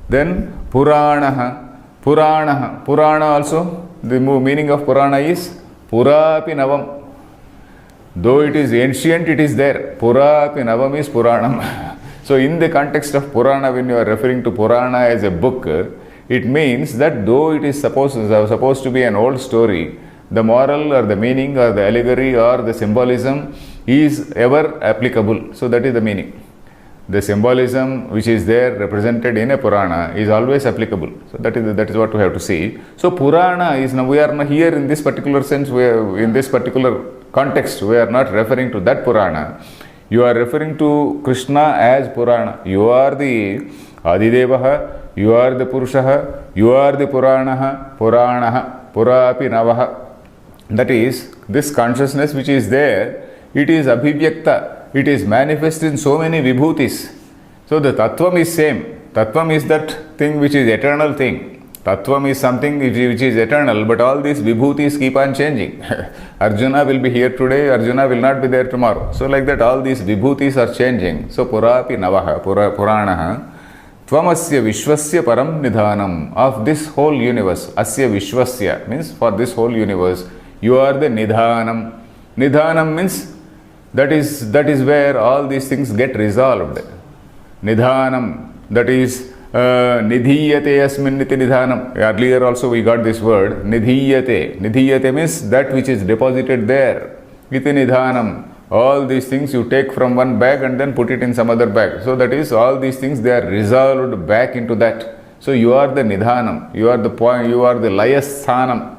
Then Puranaha. Puranaha. Purana also, the meaning of Purana is Purapi Navam. Though it is ancient, it is there. Purapi Navam is Puranam. So in the context of Purana, when you are referring to Purana as a book, it means that though it is supposed to be an old story, the moral or the meaning or the allegory or the symbolism is ever applicable. So that is the meaning. The symbolism which is there represented in a Purana is always applicable. So that is what we have to see. So Purana is, now we are not here in this particular sense, in this particular context, we are not referring to that Purana. You are referring to Krishna as Purana. You are the Adidevaha, you are the Purushaha, you are the Puranaha, Puranaha, Purapi Navaha. That is, this consciousness which is there, it is Abhivyakta, it is manifest in so many Vibhutis. So the Tattvam is same. Tattvam is that thing which is eternal thing. Tattvam is something which is eternal, but all these Vibhutis keep on changing. Arjuna will be here today, Arjuna will not be there tomorrow. So like that all these Vibhutis are changing. So Purapi Navaha, Puranaha, Tvamasya Vishwasya Param Nidhanam, of this whole universe. Asya Vishwasya means for this whole universe, you are the Nidhanam. Nidhanam means that is where all these things get resolved. Nidhanam, that is Nidhiyate asmin niti nidhanam. Earlier also we got this word, Nidhiyate. Nidhiyate means that which is deposited there. Iti nidhanam. All these things you take from one bag and then put it in some other bag. So that is, all these things, they are resolved back into that. So you are the nidhanam. You are the point, you are the laya sthanam.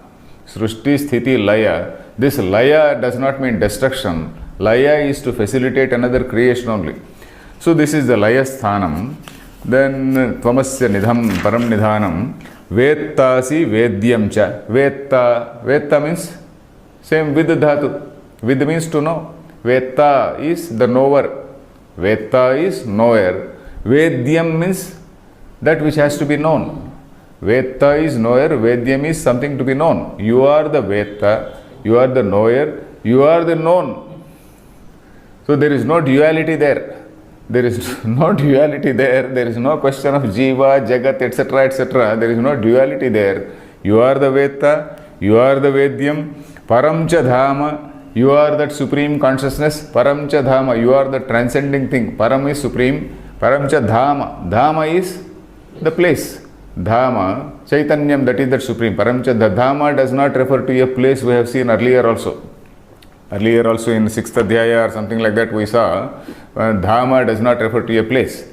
Srushti sthiti laya. This laya does not mean destruction. Laya is to facilitate another creation only. So this is the Laya Sthanam. Then Tvamasya Nidham Param Nidhanam. Vettasi Vedyam cha. Vetta means same with dhatu. With means to know. Vetta is the knower. Vetta is knower. Vedyam means that which has to be known. Vetta is knower. Vedyam is something to be known. You are the Vetta. You are the knower. You are the known. So there is no duality there. There is no duality there. There is no question of Jiva, Jagat, etc., etc. There is no duality there. You are the Veta, you are the Vedyam, Paramcha Dhama, you are that supreme consciousness, Paramcha Dhama, you are the transcending thing. Param is supreme, Paramcha Dhama. Dhama is the place. Dhama, Chaitanyam, that is that supreme. Paramcha Dhama does not refer to a place we have seen earlier also. Earlier also in 6th Adhyaya or something like that we saw, Dhama does not refer to a place.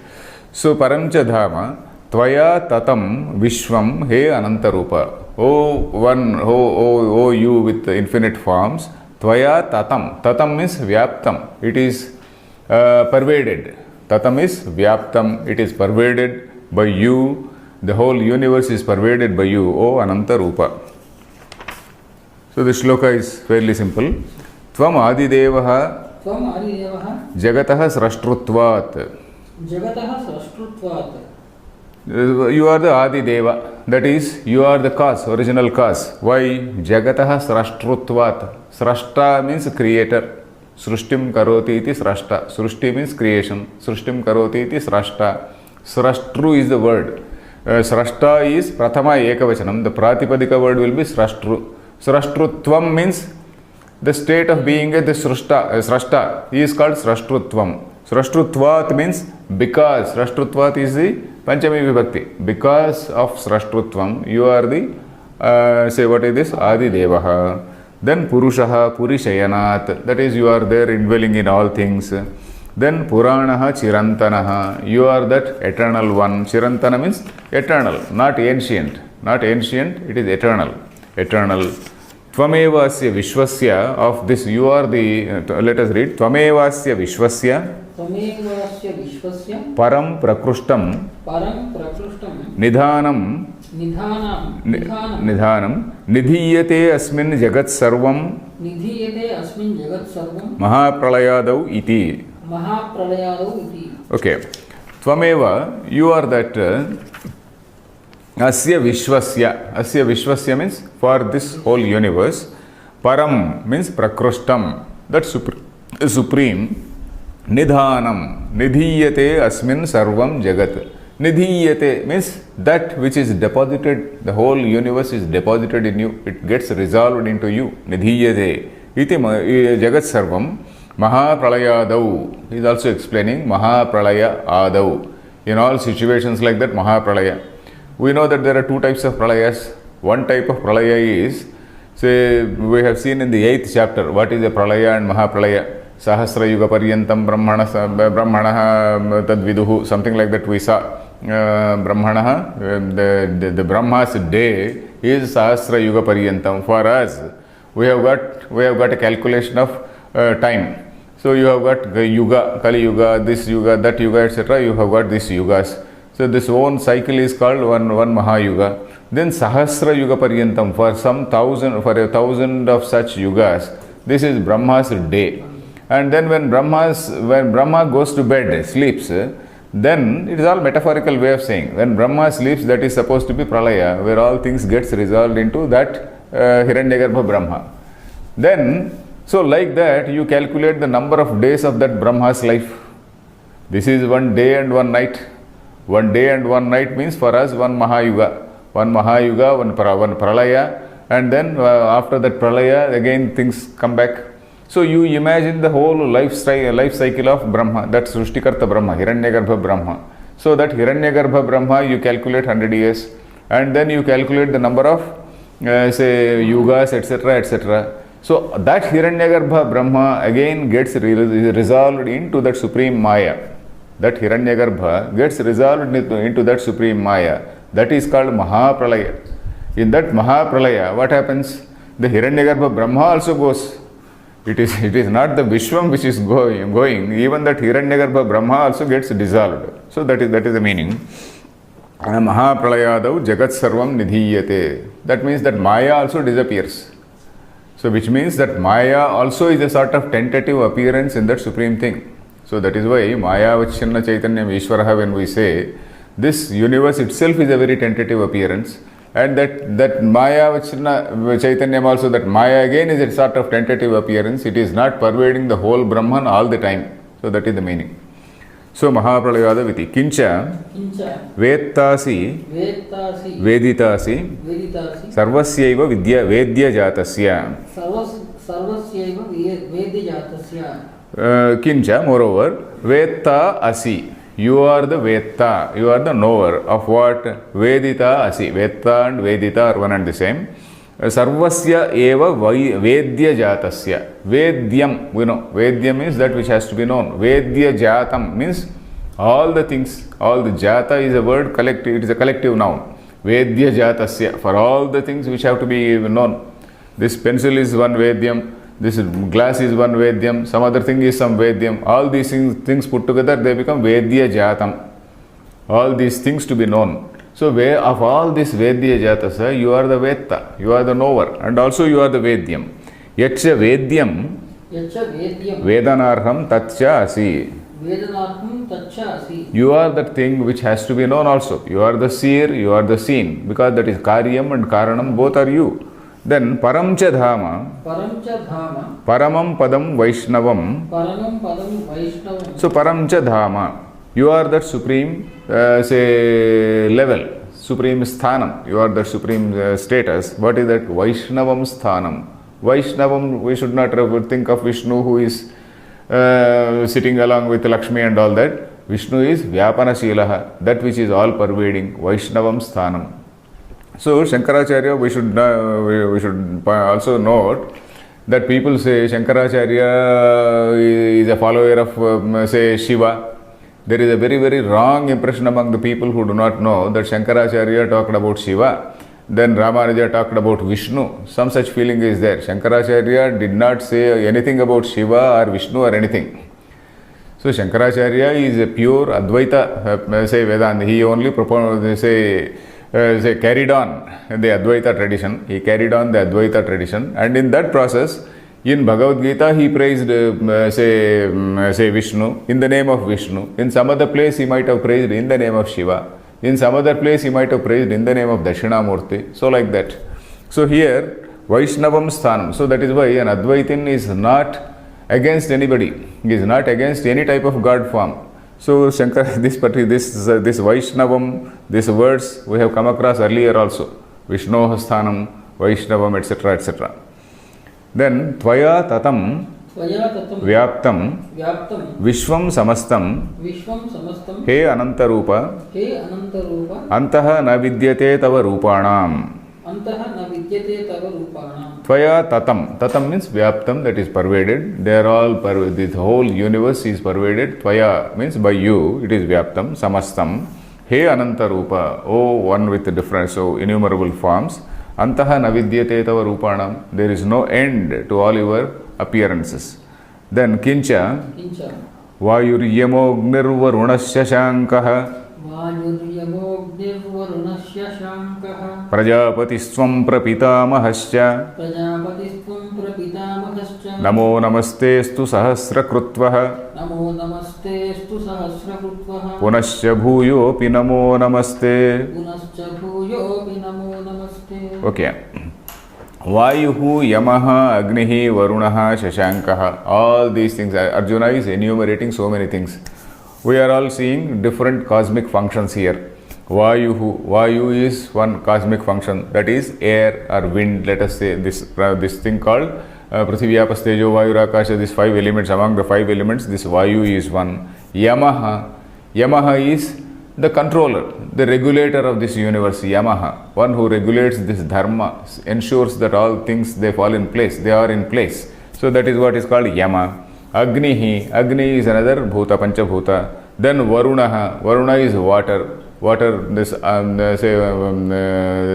So Paramcha Dhama, Tvaya Tatam Vishwam He Anantarupa. O one, O you with infinite forms, Tvaya Tatam. Tatam means Vyaptam. It is pervaded. Tatam is Vyaptam. It is pervaded by you. The whole universe is pervaded by you, O Anantarupa. So this shloka is fairly simple. Tvam Adidevaha Jagataha Srashtrutvat. Jagataha Srashtrutvat. You are the Adideva. That is, you are the cause, original cause. Why? Jagataha Srashtrutvat. Srashta means creator. Srushtim karoti iti srashta. Srushti means creation. Srushtim karoti iti srashta. Srashtru is the word. Srashta is Prathama Ekavachanam. The Pratipadika word will be Srashtru. Srashtrutvam means the state of being the Srashta. He is called Srashtrutvam. Srashtrutvat means because. Srashtrutvat is the Panchami Vibhakti. Because of Srashtrutvam, you are the, say what is this? Adidevaha. Then Purushaha Purishayanat. That is, you are there indwelling in all things. Then Puranaha Chirantanaha. You are that eternal one. Chirantana means eternal, not ancient. Not ancient, it is eternal. Eternal. Tvamevasya Vishwasya. Of this you are the, let us read. Tvamevasya Vishwasya Tvamevasya Vishwasya Param Prakrushtam Param Prakrushtam Nidhanam Nidhanam Nidhiyate Asmin Jagat Sarvam Nidhiyate Asmin Jagat Sarvam Mahapralayadau iti. Mahapralayadau iti. Okay. Tvameva, you are that Asya Vishwasya means for this whole universe. Param means Prakrushtam, that supreme. Nidhanam, Nidhiyate Asmin Sarvam Jagat. Nidhiyate means that which is deposited, the whole universe is deposited in you, it gets resolved into you. Nidhiyate iti Jagat Sarvam Mahapralayadau. He is also explaining Mahapralaya Adau. In all situations like that, Mahapralaya. We know that there are two types of pralayas. One type of pralaya is, say, we have seen in the 8th chapter, what is a pralaya and Mahapralaya. Sahasra Yuga Paryantam Brahmanaha Tadviduhu, something like that we saw. Brahmanaha, the Brahma's day is Sahasra Yuga Paryantam. For us, we have got a calculation of time. So you have got Yuga, Kali Yuga, this Yuga, that Yuga, etc. You have got these Yugas. So this one cycle is called one Mahayuga. Then Sahasra Yuga Paryantam, for for 1,000 of such yugas, this is Brahma's day. And then when Brahma goes to bed, sleeps, then it is all metaphorical way of saying. When Brahma sleeps, that is supposed to be Pralaya, where all things gets resolved into that Hiranyagarbha Brahma. Then, so like that, you calculate the number of days of that Brahma's life. This is one day and one night. One day and one night means for us one Mahayuga. One Mahayuga, one Pralaya, and then after that Pralaya, again things come back. So you imagine the whole life cycle of Brahma, that Srushtikarta Brahma, Hiranyagarbha Brahma. So that Hiranyagarbha Brahma, you calculate 100 years, and then you calculate the number of, say, yugas, etc., etc. So that Hiranyagarbha Brahma again gets resolved into that supreme Maya. That Hiranyagarbha gets resolved into that supreme Maya. That is called Mahapralaya. In that Mahapralaya, what happens? The Hiranyagarbha Brahma also goes. It is not the Vishwam which is going. Even that Hiranyagarbha Brahma also gets dissolved. So that is the meaning. Mahapralayadav Jagat Sarvam Nidhiyate. That means that Maya also disappears. So which means that Maya also is a sort of tentative appearance in that supreme thing. So that is why Maya Vachinna Chaitanyam Ishvaraha, when we say, this universe itself is a very tentative appearance, and that Maya Vachinna Chaitanyam also, that Maya again is a sort of tentative appearance. It is not pervading the whole Brahman all the time. So that is the meaning. So Mahapralayada Viti. Kincha Vettasi Veditasi Sarvasyaiva Vedya Jatasya. Kincha, moreover, Vetta Asi. You are the Vetta, you are the knower of what? Vedita Asi. Vetta and Vedita are one and the same. Sarvasya eva Vedya Jatasya. Vedyam, we know. Vedyam means that which has to be known. Vedya Jatam means all the things. All the Jata is a word collective, it is a collective noun. Vedya Jatasya, for all the things which have to be known. This pencil is one Vedyam. This glass is one Vedyam, some other thing is some Vedyam. All these things put together, they become Vedya Jatam. All these things to be known. So, of all this Vedya Jatasa, you are the Vetta, you are the knower, and also you are the Vedyam. Yacha Vedyam Vedanarham Tatcha Asi. You are that thing which has to be known also. You are the seer, you are the seen, because that is Karyam and Karanam, both are you. Then Paramcha Dhama, Paramam Padam Vaishnavam. So Paramcha Dhama, you are that supreme, level, supreme sthanam. You are that supreme status. What is that? Vaishnavam sthanam. Vaishnavam, we should not think of Vishnu who is sitting along with Lakshmi and all that. Vishnu is Vyapanashilaha, that which is all pervading. Vaishnavam sthanam. So Shankaracharya, we should also note that people say Shankaracharya is a follower of say Shiva. There is a very, very wrong impression among the people who do not know that Shankaracharya talked about Shiva, then Ramanuja talked about Vishnu. Some such feeling is there. Shankaracharya did not say anything about Shiva or Vishnu or anything. So Shankaracharya is a pure Advaita, say Vedanta. He only proposed, carried on the Advaita tradition. He carried on the Advaita tradition, and in that process, in Bhagavad Gita, he praised, say Vishnu, in the name of Vishnu. In some other place, he might have praised in the name of Shiva. In some other place, he might have praised in the name of Dakshinamurti. So like that. So here, Vaishnavam Sthanam. So that is why an Advaitin is not against anybody. He is not against any type of God form. So Shankar, this Vaishnavam, these words we have come across earlier also. Vishnoha Sthanam, Vaishnavam, etc., etc. Then Tvaya Tatam Vyaptam Vishwam Samastam He Anantarupa Antaha Na Vidyate Tava Rupanam. Tvaya Tatam. Tatam means Vyaptam, that is pervaded. They are all this whole universe is pervaded. Tvaya means by you, it is Vyaptam, Samastam. He Anantarupa. Oh, one with different, so innumerable forms. Antaha navidyate tava rupanam. There is no end to all your appearances. Then Kincha Vayuryamognivarunasya Shankaha Prajapatisvam Prapitamahasya Namo Namastestu Sahasrakrutvah Punasya Bhuyopi Namo Namaste. Okay. Vayuhu, Yamaha, Agnihi, Varunaha, Shashankaha. All these things. Arjuna is enumerating so many things. We are all seeing different cosmic functions here. Vayuhu. Vayu is one cosmic function, that is air or wind. Let us say this thing called Prithvi, Apas, Tejo, Vayu, Akasha. These 5 elements. Among the 5 elements, this Vayu is one. Yamaha. Yamaha is the controller, the regulator of this universe. Yamaha, one who regulates this dharma, ensures that all things they fall in place, they are in place. So that is what is called Yama. Agnihi, Agni is another Bhuta, Panchabhuta. Then Varunaha, Varuna is water, this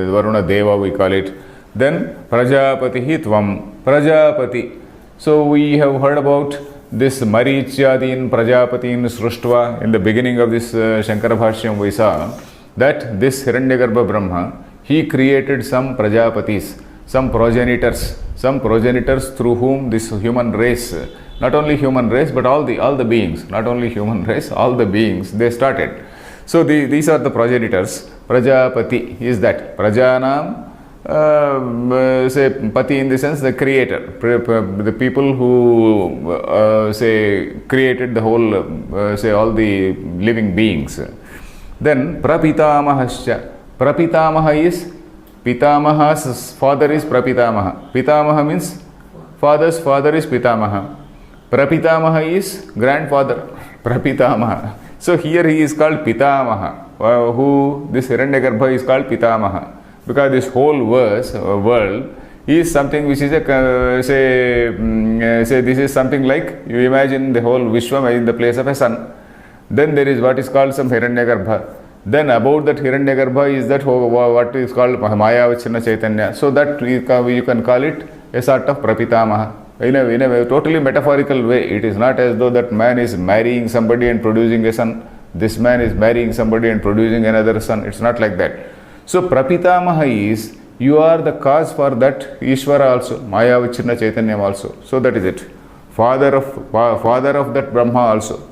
Varuna Deva we call it. Then Prajapati Tvam, Prajapati, So we have heard about this Maricyadin Prajapatin Sruštva. In the beginning of this Shankara Bhashyam we saw that this Hiranyagarbha Brahma, he created some Prajapatis, some progenitors through whom this human race, not only human race but all the beings, not only human race, all the beings, they started. So these are the progenitors. Prajapati is that. Prajanam, say Pati in the sense the creator, the people who say created the whole, say all the living beings. Then Prapitamahasya. Prapitamaha is, Pitamaha's father is Prapitamaha. Pitamaha means father's father is Pitamaha. Prapitamaha is grandfather, Prapitamaha. So here he is called Pitamaha, who this Hiranyagarbha is called Pitamaha, because this whole world is something which is a say this is something like, you imagine the whole Vishwa in the place of a sun. Then there is what is called some Hiranyagarbha. Then about that Hiranyagarbha is that what is called Mayavachana Chaitanya. So that you can call it a sort of Prapitamaha. In a totally metaphorical way. It is not as though that man is marrying somebody and producing a son. This man is marrying somebody and producing another son. It's not like that. So Prapitamaha is, you are the cause for that Ishvara also, Mayavachana Chaitanyam also. So that is it. Father of that Brahma also.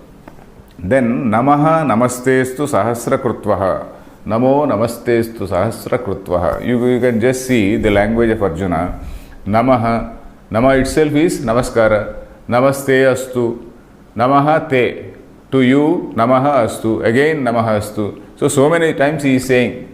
Then Namaha Namastestu Sahasra Krutvaha. Namo Namastestu Sahasra Krutvaha. You can just see the language of Arjuna. Namaha. Nama itself is Namaskara. Namaste Astu. Namaha Te. To you, Namaha Astu. Again, Namaha Astu. So many times he is saying,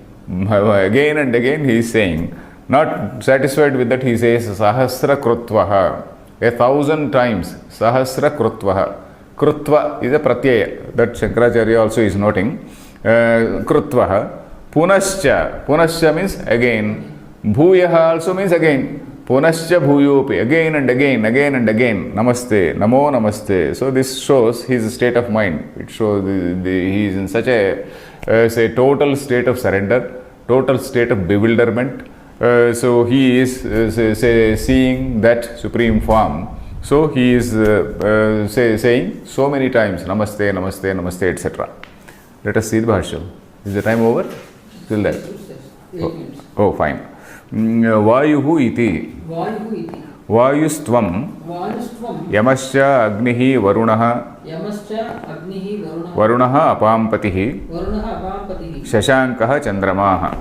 again and again he is saying, not satisfied with that, he says Sahasra Krutvaha. 1,000 times. Sahasra Krutvaha. Krutva is a pratyaya. That Shankaracharya also is noting. Krutvaha. Punascha. Punascha means again. Bhuyaha also means again. Punascha bhuyopi, again and again, again and again. Namaste, Namo Namaste. So this shows his state of mind. It shows he is in such a say total state of surrender, total state of bewilderment. So he is say seeing that supreme form. So he is saying so many times Namaste, Namaste, Namaste, etc. Let us see the Bhashyam. Is the time over? Till that? Oh, fine. Vayuhu iti. Vayustvam. Yamascha Agnihi Varunaha. Varunaha Apampatihi. Shashankaha Chandramaha.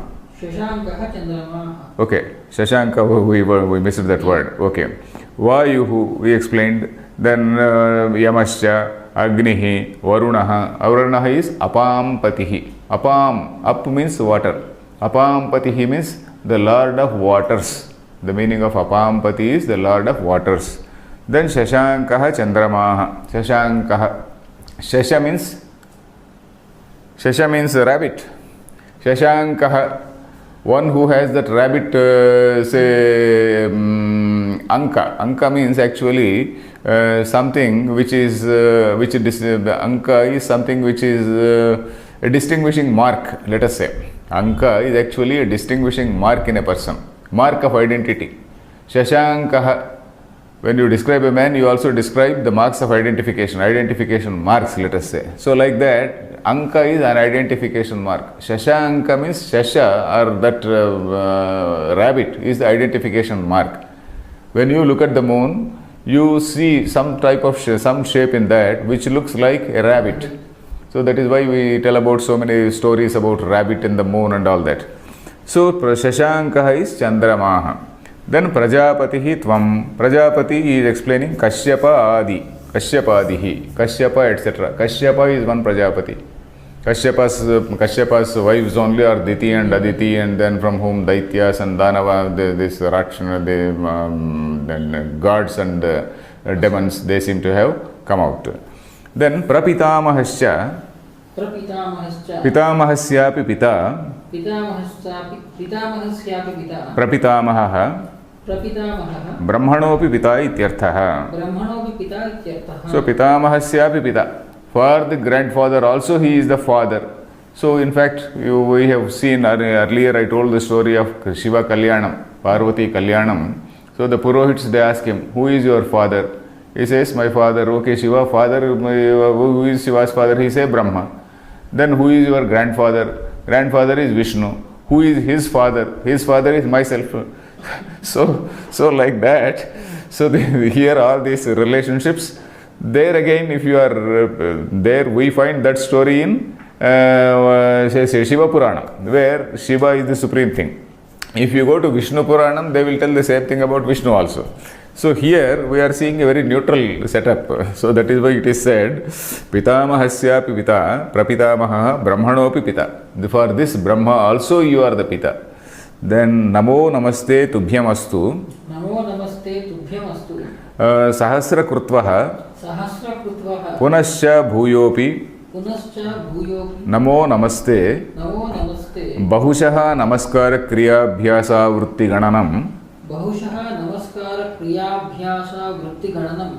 Okay, Shashanka, we missed that word. Okay. Vayuhu, we explained. Then Yamascha, Agnihi, Varunaha. Varunaha is Apampatihi. Apam, up means water. Apampatihi means the Lord of waters. The meaning of Apampati is the Lord of waters. Then Shashankaha Chandramaha. Shashankaha. Shasha means rabbit. Shashankaha, one who has that rabbit, say Anka. Anka means actually something which is, Anka is something which is a distinguishing mark, let us say. Anka is actually a distinguishing mark in a person, mark of identity. Shashankaha, when you describe a man, you also describe the marks of identification marks, let us say. So like that, Anka is an identification mark. Shashanka means Shasha, or that rabbit is the identification mark. When you look at the moon, you see some type of some shape in that which looks like a rabbit. So that is why we tell about so many stories about rabbit in the moon and all that. So Shashankaha is Chandramaha. Then Prajapatihi Tvam. Prajapati is explaining Kashyapa Adi. Kashyapadihi. Kashyapa etc. Kashyapa is one Prajapati. Kashyapa's wives only are Diti and Aditi, and then from whom Daityas and Danava, this Rakshana, the gods and demons, they seem to have come out. Then Prapitamahasya. Pitamahasyapi pita. Prapitamaha. Brahmanopi pita ityarthaha. So Pitamahasyapi pita. For the grandfather also he is the father. So in fact we have seen earlier, I told the story of Shiva Kalyanam, Parvati Kalyanam. So the Purohits, they ask him, who is your father? He says, my father. Okay, Shiva, father, who is Shiva's father? He says, Brahma. Then who is your grandfather? Grandfather is Vishnu. Who is his father? His father is myself. So like that. So here all these relationships. There again, if you are there, we find that story in say Shiva Purana, where Shiva is the supreme thing. If you go to Vishnu Puranam, they will tell the same thing about Vishnu also. So here we are seeing a very neutral setup. So that is why it is said, Pitamahasyapi Pita, Prapitamaha, Brahmanopi Pita. For this Brahma also you are the Pita. Then Namo Namaste Tubhyam Astu. Namo Namaste Tubhyam Astu. Sahasra Krutvaha. Sahasra Krutvaha. Punascha Bhuyopi. Punascha Bhuyopi. Namo Namaste. Namo Namaste. Bahushaha Namaskara Kriyabhyasa Vritti Gananam. Bahushaha Namaskara Kriyabhyasa Vritti Gananam.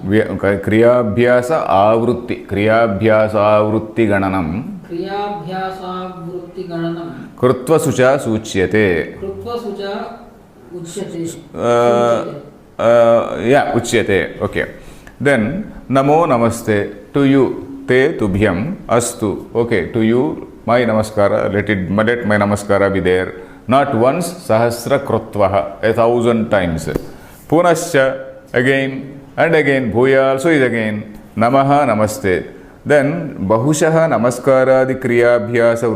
Kriyabhyasa Avrutti. Kriyabhyasa Avrutti Gananam. Kriyabhyasa Vritti Gananam. Krutva Sucha Suchyate. Krutva Sucha Uchyate. Uchyate. Okay. Then Namo Namaste to you. Te Tubhyam Astu. Okay, to you my Namaskara. Let my Namaskara be there. Not once, Sahasra Krutvaha, 1,000 times. Punascha, again and again. Bhuya also is again. Namaha Namaste. Then Bahushaha Namaskara the Kriyabhyasa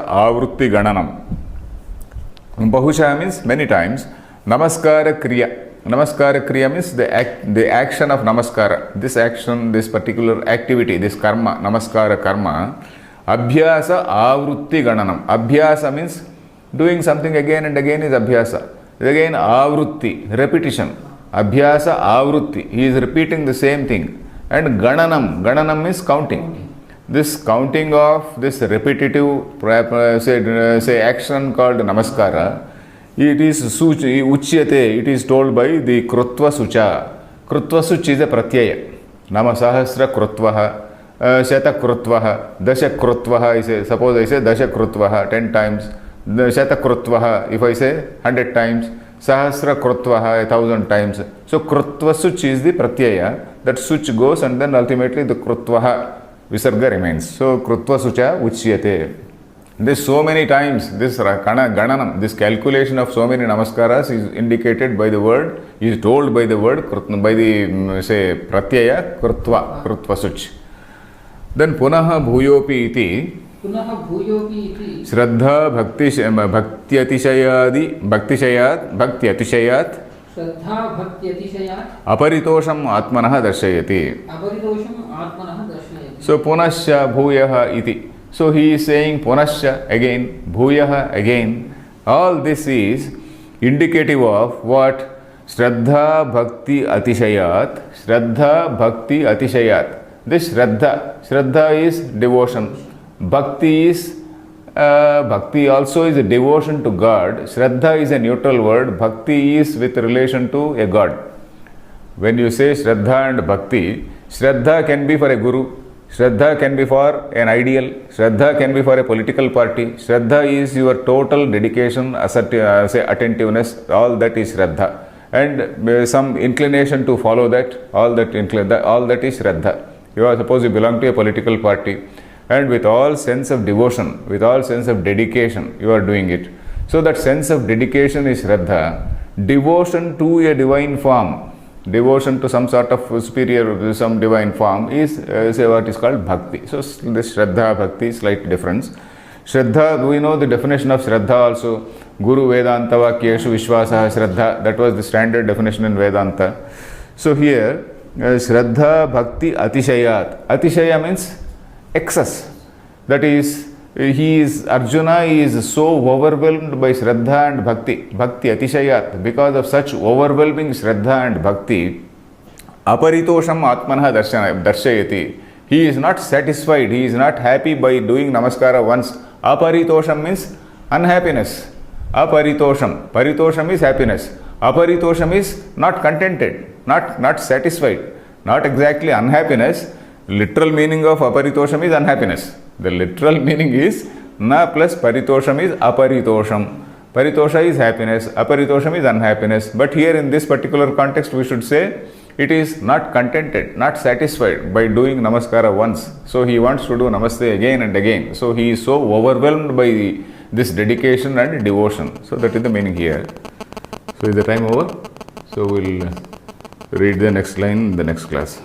Avrutti Gananam. Bahusha means many times. Namaskara Kriya. Namaskara Kriya means the action of Namaskara. This action, this particular activity, this karma, Namaskara karma. Abhyasa Avrutti Gananam. Abhyasa means doing something again and again is Abhyasa. Again Avrutti, repetition. Abhyasa Avrutti. He is repeating the same thing. And Gananam. Gananam means counting. This counting of this repetitive say action called Namaskara. It is Uchyate, it is told by the Krutva Sucha. Krutva Such is a pratyaya. Namasahasra Krutvaha, Shata Krutvaha, Dasha Krutvaha, suppose I say Dasha Krutvaha 10 times, Shata Krutvaha, if I say 100 times, Sahasra Krutvaha 1,000 times. So Krutva Such is the pratyaya, that Such goes and then ultimately the Krutvaha Visarga remains. So Krutva Sucha Uchyate. This so many times, this Gananam, this calculation of so many Namaskaras is indicated by the word, is told by the word, by the say Pratyaya, Krutva Such. Then Punaha Bhuyopi iti. Punaha Bhuyopi iti. Shraddha Bhakti Atishayat. Shraddha Bhakti Atishayat. Aparitosham Atmanaha Darshayati. Aparitosham Atmanaha Darshayati. So Punasya Bhuyaha iti. So he is saying Punasya again, Bhuyaha again. All this is indicative of what? Shraddha Bhakti Atishayat. Shraddha Bhakti Atishayat. This Shraddha is devotion. Bhakti also is a devotion to God. Shraddha is a neutral word. Bhakti is with relation to a God. When you say Shraddha and Bhakti, Shraddha can be for a guru. Shraddha can be for an ideal. Shraddha can be for a political party. Shraddha is your total dedication, attentiveness. All that is Shraddha. And some inclination to follow that. All that is Shraddha. Suppose you belong to a political party. And with all sense of devotion, with all sense of dedication, you are doing it. So that sense of dedication is Shraddha. Devotion to a divine form. Devotion to some sort of superior, some divine form is what is called Bhakti. So this Shraddha, Bhakti, slight difference. Shraddha, we know the definition of Shraddha also. Guru Vedanta Vakyeshu Vishwasaha Shraddha. That was the standard definition in Vedanta. So here, Shraddha Bhakti Atishayat. Atishaya means excess. That is, Arjuna is so overwhelmed by Shraddha and Bhakti. Bhakti Atishayat. Because of such overwhelming Shraddha and Bhakti, Aparitosham Atmanaha Darshayati. He is not satisfied. He is not happy by doing Namaskara once. Aparitosham means unhappiness. Aparitosham. Paritosham is happiness. Aparitosham is not contented, not satisfied. Not exactly unhappiness. Literal meaning of aparitosham is unhappiness. The literal meaning is na plus paritosham is aparitosham. Paritosha is happiness, aparitosham is unhappiness. But here in this particular context, we should say it is not contented, not satisfied by doing namaskara once. So he wants to do namaste again and again. So he is so overwhelmed by this dedication and devotion. So that is the meaning here. So is the time over? So we'll read the next line in the next class.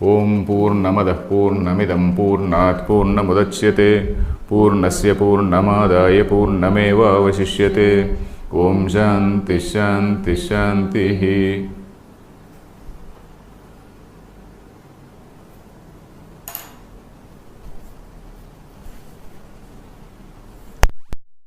Om Purnamadah Purnamidam Purnat Purnamudachyate Purnasya Purnamadaya Purnameva Vasishyate. Om Shanti Shanti Shanti.